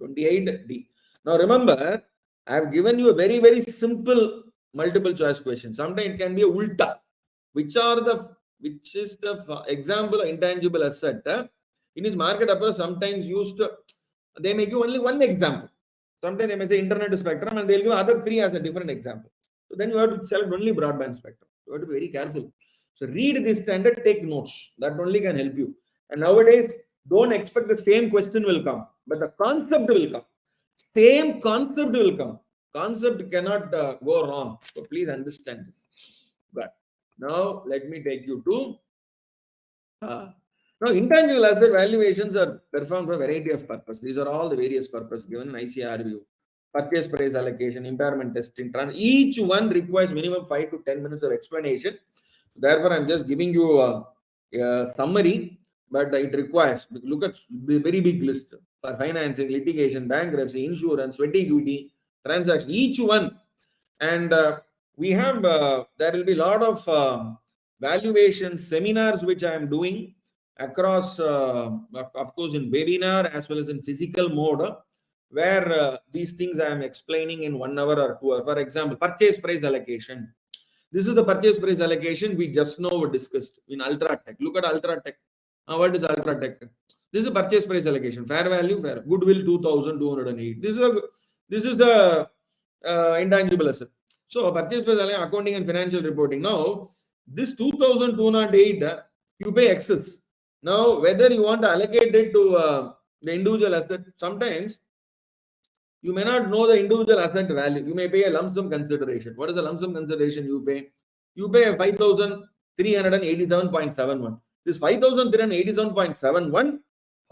28D. Now remember, I have given you a very, very simple multiple choice question. Sometimes it can be a ulta. Which is the example of intangible asset in its market approach? Sometimes used, they may give only one example. Sometimes they may say internet spectrum and they'll give other three as a different example. So then you have to select only broadband spectrum. You have to be very careful. So read this standard, take notes. That only can help you. And nowadays, don't expect the same question will come, but the concept will come. Same concept will come. Concept cannot go wrong. So please understand this. But now let me take you to now intangible asset valuations are performed for a variety of purposes. These are all the various purposes given in ICR view. Purchase price allocation, impairment testing, each one requires minimum 5 to 10 minutes of explanation. Therefore, I'm just giving you a summary, but it requires, look at the very big list for financing, litigation, bankruptcy, insurance, sweat equity, transaction, each one. And we have, there will be a lot of valuation seminars which I am doing across, of course, in webinar as well as in physical mode, where these things I am explaining in 1 hour or 2 hours. For example, purchase price allocation. This is the purchase price allocation we just now discussed in Ultratech. Look at Ultratech. What is Ultratech? This is a purchase price allocation. Fair value, fair. Goodwill 2,208. This is the intangible asset. So purchase price allocation, accounting and financial reporting. Now, this 2,208, you pay excess. Now, whether you want to allocate it to the individual asset, sometimes you may not know the individual asset value. You may pay a lump sum consideration. What is the lump sum consideration you pay? You pay 5,387.71. This 5,387.71,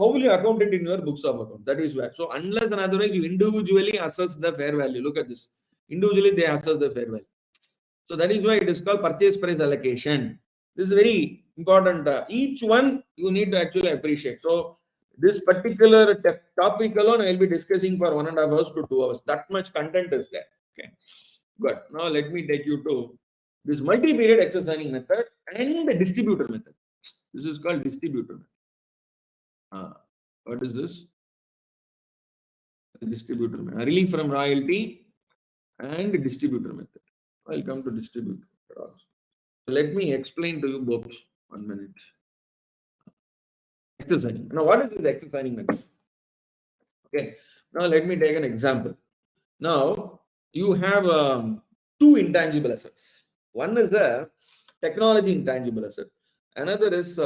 how will you account it in your books of account? That is why. So unless and otherwise you individually assess the fair value. Look at this. Individually they assess the fair value. So that is why it is called purchase price allocation. This is very important. Each one you need to actually appreciate. So this particular topic alone I will be discussing for 1.5 hours to 2 hours. That much content is there. Okay. Good. Now let me take you to this multi-period exercising method and the distributor method. This is called distributor method. What is this? Distributor method. Relief from royalty and distributor method. I'll come to distributor also. Let me explain to you both. 1 minute. Exercising. Now, what is this exercising method? Okay. Now, let me take an example. Now, you have two intangible assets. One is the technology intangible asset. Another is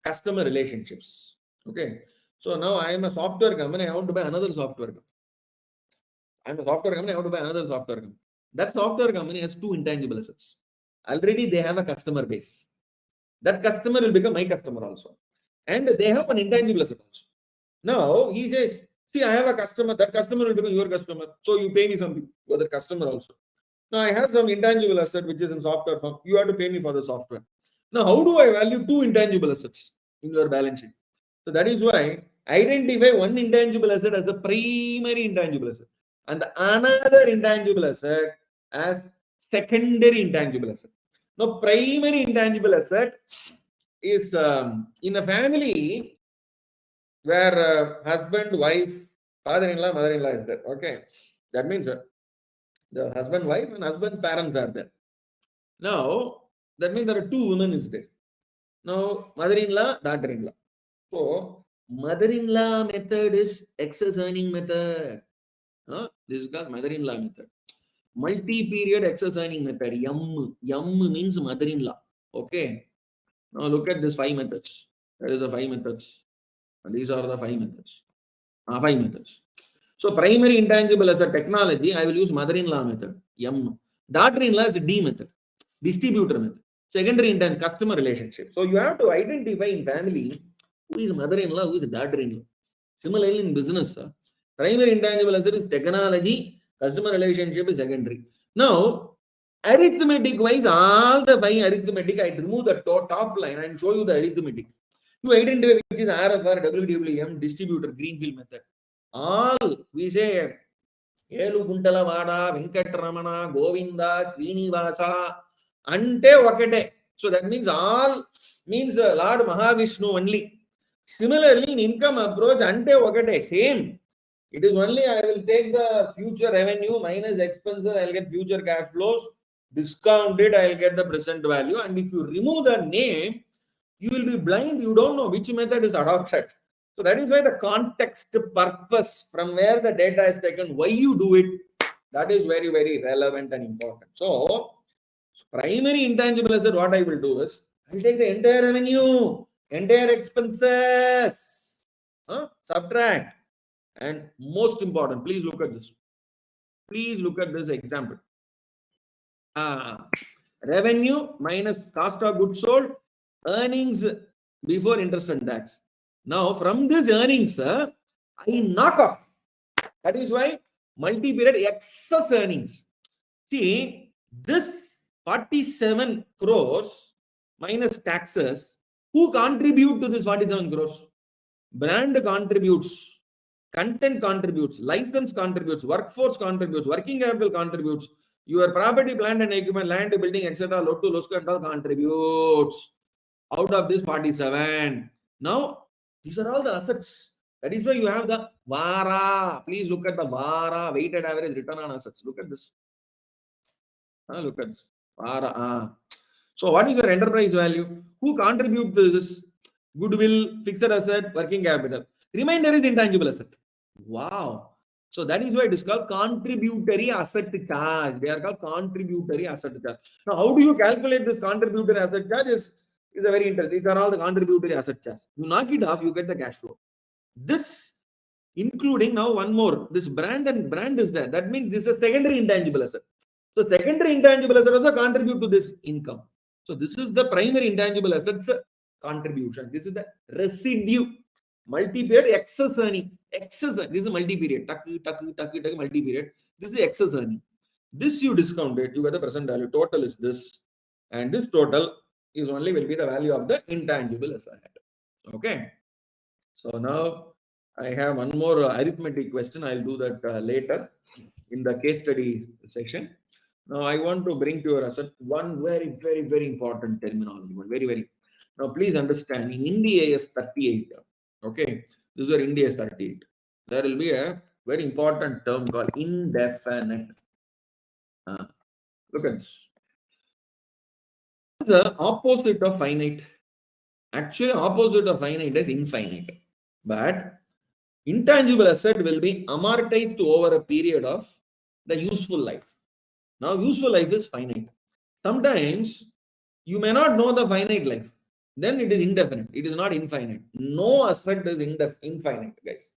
customer relationships. Okay. So now I am a software company. I want to buy another software company. I'm a software company. I want to buy another software company. That software company has two intangible assets. Already they have a customer base. That customer will become my customer also. And they have an intangible asset also. Now he says, see, I have a customer. That customer will become your customer. So you pay me something for the customer also. Now I have some intangible asset which is in software form. You have to pay me for the software. Now how do I value two intangible assets in your balance sheet? So that is why identify one intangible asset as the primary intangible asset and another intangible asset as secondary intangible asset. Now primary intangible asset is in a family where husband, wife, father-in-law, mother-in-law is there. Okay. That means the husband, wife and husband parents are there. Now, that means there are two women is there. Now, mother-in-law, daughter-in-law. So, mother-in-law method is excess earning method. This is called mother-in-law method. Multi-period excess earning method. Yum means mother-in-law. Okay. Now, look at this 5 methods. That is the 5 methods. And these are the 5 methods. 5 methods. So, primary intangible as a technology, I will use mother-in-law method. Yum. Daughter-in-law is D method. Distributor method. Secondary intent, customer relationship. So you have to identify in family who is mother-in-law, who is daughter-in-law. Similarly, in business, primary intangible asset is technology, customer relationship is secondary. Now, arithmetic-wise, all the 5 arithmetic, I remove the top line and show you the arithmetic. You identify which is RFR, WWM, distributor, greenfield method. All we say, Elu Guntala Vada, Venkatramana, Govinda, Srinivasa. Ante Vakate. So that means all means Lord Mahavishnu only. Similarly, in income approach, Ante Vakate, same. It is only I will take the future revenue minus expenses, I will get future cash flows, discount it, I will get the present value. And if you remove the name, you will be blind, you don't know which method is adopted. So that is why the context, purpose, from where the data is taken, why you do it, that is very, very relevant and important. So, primary intangible asset, what I will do is, I will take the entire revenue, entire expenses, subtract. And most important, please look at this. Please look at this example. Revenue minus cost of goods sold, earnings before interest and tax. Now, from this earnings, I knock off. That is why multi-period excess earnings. See, this 47 crores minus taxes, who contribute to this 47 crores? Brand contributes, content contributes, license contributes, workforce contributes, working capital contributes, your property, plant and equipment, land, building, etc., Lotto, Losco, and all contributes. Out of this 47. Now, these are all the assets. That is why you have the VARA. Please look at the VARA, weighted average return on assets. Look at this. Look at this. VARA. So, what is your enterprise value? Who contribute to this? Goodwill, fixed asset, working capital. Remainder is intangible asset. Wow. So, that is why it is called contributory asset charge. They are called contributory asset charge. Now, how do you calculate this contributory asset charge? Is a very interesting. These are all the contributory asset charge. You knock it off, you get the cash flow. This, including now one more, this brand and brand is there. That means this is a secondary intangible asset. So secondary intangible asset also contribute to this income. So this is the primary intangible assets contribution. This is the residue. Multi-period excess earning. Excess earning. This is multi-period. Tuck, multi-period. This is excess earning. This you discount it. You get the present value. Total is this. And this total is only will be the value of the intangible asset. Okay. So now I have one more arithmetic question. I'll do that later in the case study section. Now I want to bring to your attention one very important terminology. One very. Now please understand, in India is 38. Okay, this is where India is 38. There will be a very important term called indefinite. Look at this. The opposite of finite. Actually, opposite of finite is infinite. But intangible asset will be amortized over a period of the useful life. Now, useful life is finite. Sometimes you may not know the finite life. Then it is indefinite. It is not infinite. No asset is infinite, guys.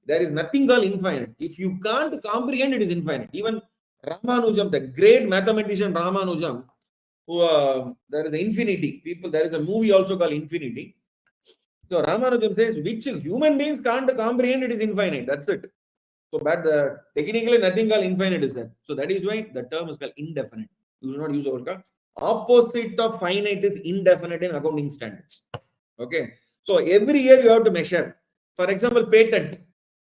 There is nothing called infinite. If you can't comprehend, it is infinite. Even Ramanujam, the great mathematician Ramanujam, who there is infinity. People, there is a movie also called Infinity. So Ramanujam says, which human beings can't comprehend, it is infinite. That's it. So, but technically nothing called infinite is there. So that is why the term is called indefinite. You do not use our called. Opposite of finite is indefinite in accounting standards. Okay. So every year you have to measure. For example, patent.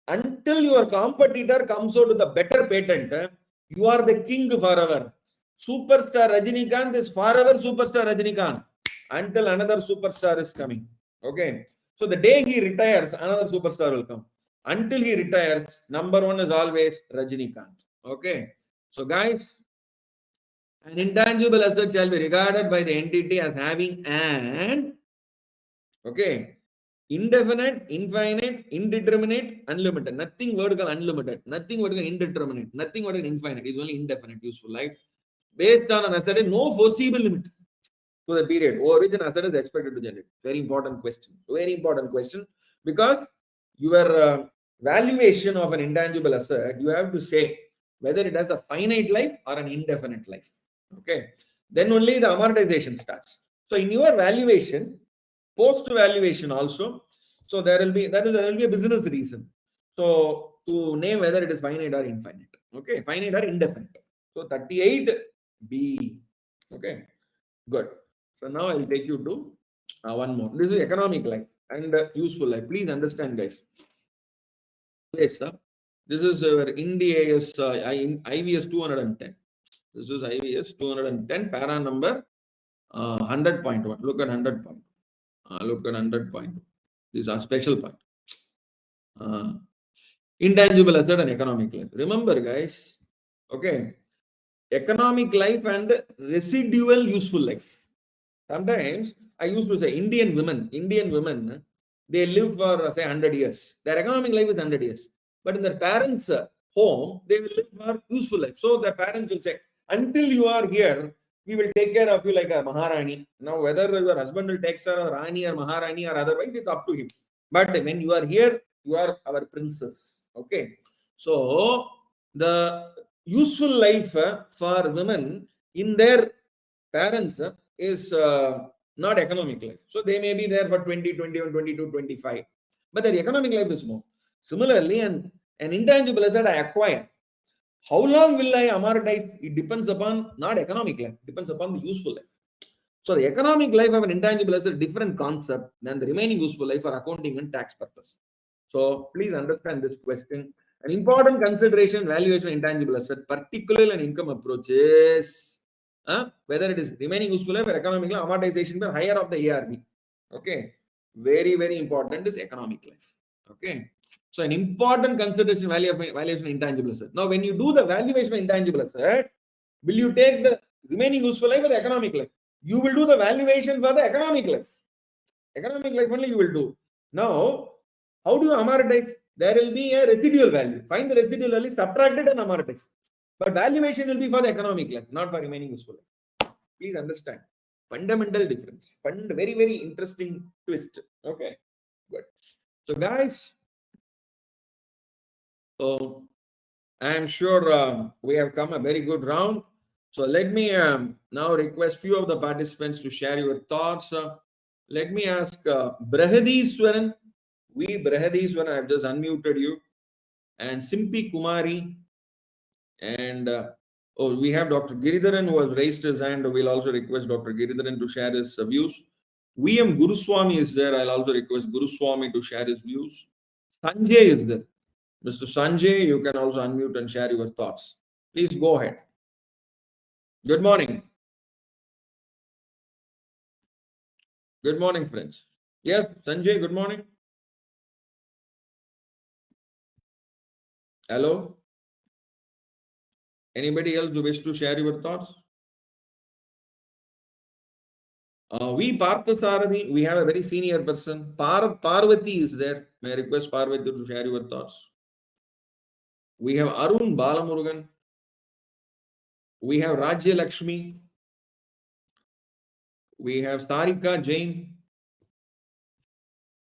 Until your competitor comes out with a better patent, you are the king forever. Superstar Rajinikanth is forever superstar Rajinikanth until another superstar is coming. Okay. So the day he retires, another superstar will come. Until he retires, number one is always Rajinikanth. Okay. So guys, an intangible asset shall be regarded by the entity as having an indefinite, infinite, indeterminate, unlimited. Nothing word called unlimited. Nothing word called indeterminate. Nothing word called infinite. It's only indefinite useful life. Based on an asset, no foreseeable limit to the period over which an asset is expected to generate. Very important question. Very important question. Because your valuation of an intangible asset, you have to say whether it has a finite life or an indefinite life. Okay. Then only the amortization starts. So in your valuation, post-valuation also, so there will be a business reason. So to name whether it is finite or infinite. Okay. Finite or indefinite. So 38B. Okay. Good. So now I will take you to one more. This is economic life and useful life. Please understand, guys. Yes, sir. This is our IBBI IVS 210. This is IVS 210, para number 100.1. Look at 100 point. Look at 100 point. These are special point. Intangible asset and economic life. Remember, guys. Okay. Economic life and residual useful life. Sometimes I used to say Indian women, they live for say 100 years. Their economic life is 100 years. But in their parents' home, they will live for useful life. So their parents will say, until you are here, we will take care of you like a Maharani. Now, whether your husband will take her or Rani or Maharani or otherwise, it's up to him. But when you are here, you are our princess. Okay. So the useful life for women in their parents is not economic life. So they may be there for 20, 21, 22, 25. But their economic life is more. Similarly, an intangible asset I acquire. How long will I amortize? It depends upon not economic life. It depends upon the useful life. So the economic life of an intangible asset is a different concept than the remaining useful life for accounting and tax purpose. So please understand this question. An important consideration, valuation of intangible asset, particularly an income approach is whether it is remaining useful life or economic life, amortization per higher of the ARB. Okay. Very important is economic life. Okay. So an important consideration valuation of intangible asset. Now, when you do the valuation of intangible asset, will you take the remaining useful life or the economic life? You will do the valuation for the economic life. Economic life only you will do. Now, how do you amortize? There will be a residual value. Find the residual value, subtract it and amortize. But valuation will be for the economic life, not for remaining useful life. Please understand. Fundamental difference. Very interesting twist. Okay. Good. So guys, so I am sure we have come a very good round. So let me now request few of the participants to share your thoughts. Let me ask Brahadiswaran. V. Brahadishwaran, I've just unmuted you. And Simpi Kumari. And we have Dr. Giridharan who has raised his hand. We'll also request Dr. Giridharan to share his views. VM Guruswamy is there. I'll also request Guruswamy to share his views. Sanjay is there. Mr. Sanjay, you can also unmute and share your thoughts. Please go ahead. Good morning. Good morning, friends. Yes, Sanjay, good morning. Hello. Anybody else who wish to share your thoughts? We Parthasarathi, we have a very senior person. Parvati is there. May I request Parvati to share your thoughts? We have Arun Balamurugan. We have Rajya Lakshmi. We have Sarika Jain.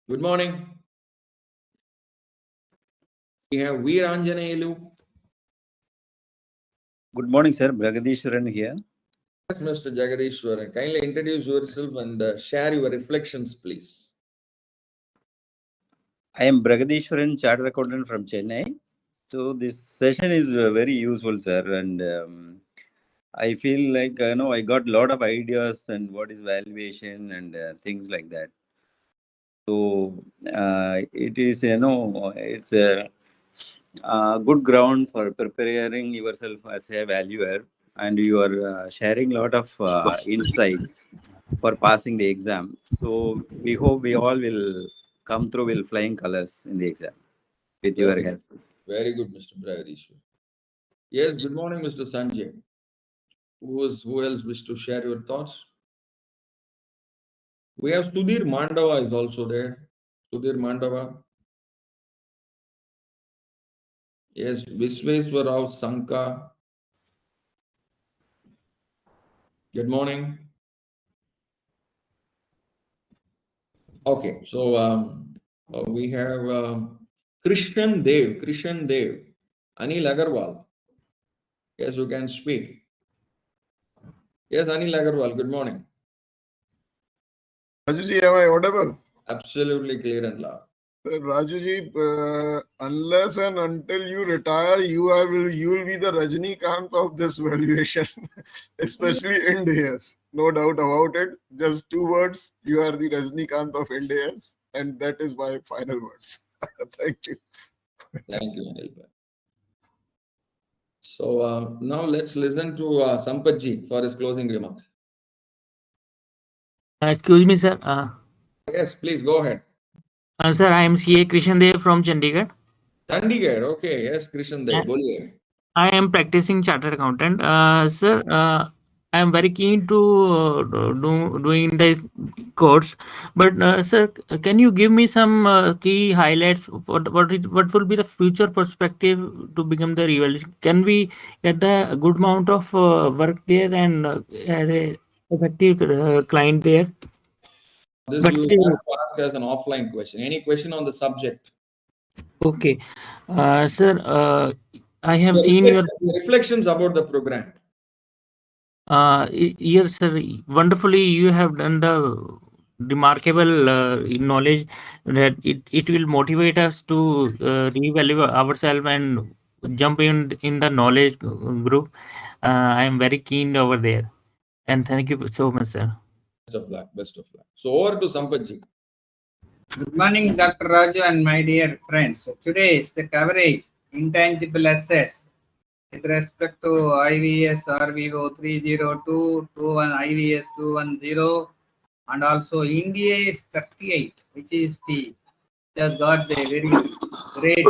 Good morning. We have Veer Anjaneyulu. Good morning, sir. Bragadishwaran here. Yes, Mr. Jagadishwaran. Kindly introduce yourself and share your reflections, please. I am Bragadishwaran, Chartered Accountant from Chennai. So this session is very useful, sir. And I feel like, I got a lot of ideas and what is valuation and things like that. So it is, it's a good ground for preparing yourself as a valuer, and you are sharing a lot of insights for passing the exam. So we hope we all will come through with flying colors in the exam with your help. Very good, Mr. Bragadishwar. Yes, good morning, Mr. Sanjay. Who else wish to share your thoughts? We have Sudhir Mandava is also there. Sudhir Mandava. Yes, Visweswarao Sanka. Good morning. Okay, so we have Krishan Dev. Anil Agarwal. Yes, you can speak. Yes, Anil Agarwal, good morning. Rajuji, am I audible? Absolutely clear and loud. Rajuji, unless and until you retire, you will be the Rajnikant of this valuation, especially Ind AS. No doubt about it. Just 2 words. You are the Rajnikant of Ind AS, and that is my final words. Thank you. Thank you, Anil. So now let's listen to Sampatji for his closing remarks. Excuse me, sir. Yes, please go ahead. Sir, I am CA Krishan Dev from Chandigarh. Chandigarh, okay. Yes, Krishan Dev. Boliye. I am practicing chartered accountant. Sir, I am very keen to doing this course. But sir, can you give me some key highlights? What will be the future perspective to become the revaluation? Can we get a good amount of work there and have a effective client there? This But you still, have to ask as an offline question. Any question on the subject? okay, sir. I have seen your reflections about the program. yes, sir. Wonderfully, you have done the remarkable knowledge that it will motivate us to reevaluate ourselves and jump in the knowledge group. I am very keen over there, and thank you so much, sir. Best of luck. Best of luck. So over to Sampatji. Good morning, Dr. Raju and my dear friends. Today is the coverage intangible assets with respect to IVS RVO 302, 21 IVS 210, and also India is 38, which is the got the very great,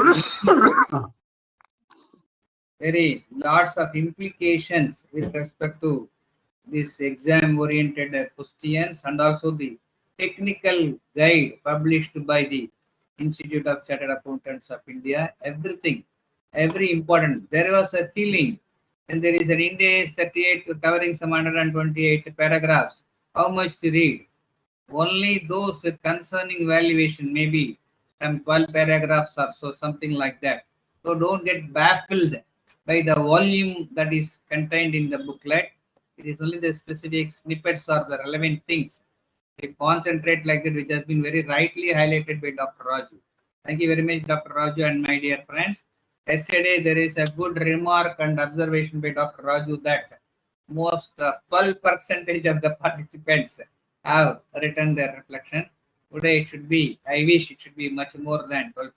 very lots of implications with respect to this exam oriented questions, and also the technical guide published by the Institute of Chartered Accountants of India. Everything, every important. There was a feeling, and there is an India 38 covering some 128 paragraphs. How much to read? Only those concerning valuation, maybe some 12 paragraphs or so, something like that. So don't get baffled by the volume that is contained in the booklet. It is only the specific snippets or the relevant things. They concentrate like that, which has been very rightly highlighted by Dr. Raju. Thank you very much, Dr. Raju and my dear friends. Yesterday, there is a good remark and observation by Dr. Raju that most 12% of the participants have written their reflection. Today, it should be, I wish it should be much more than 12%.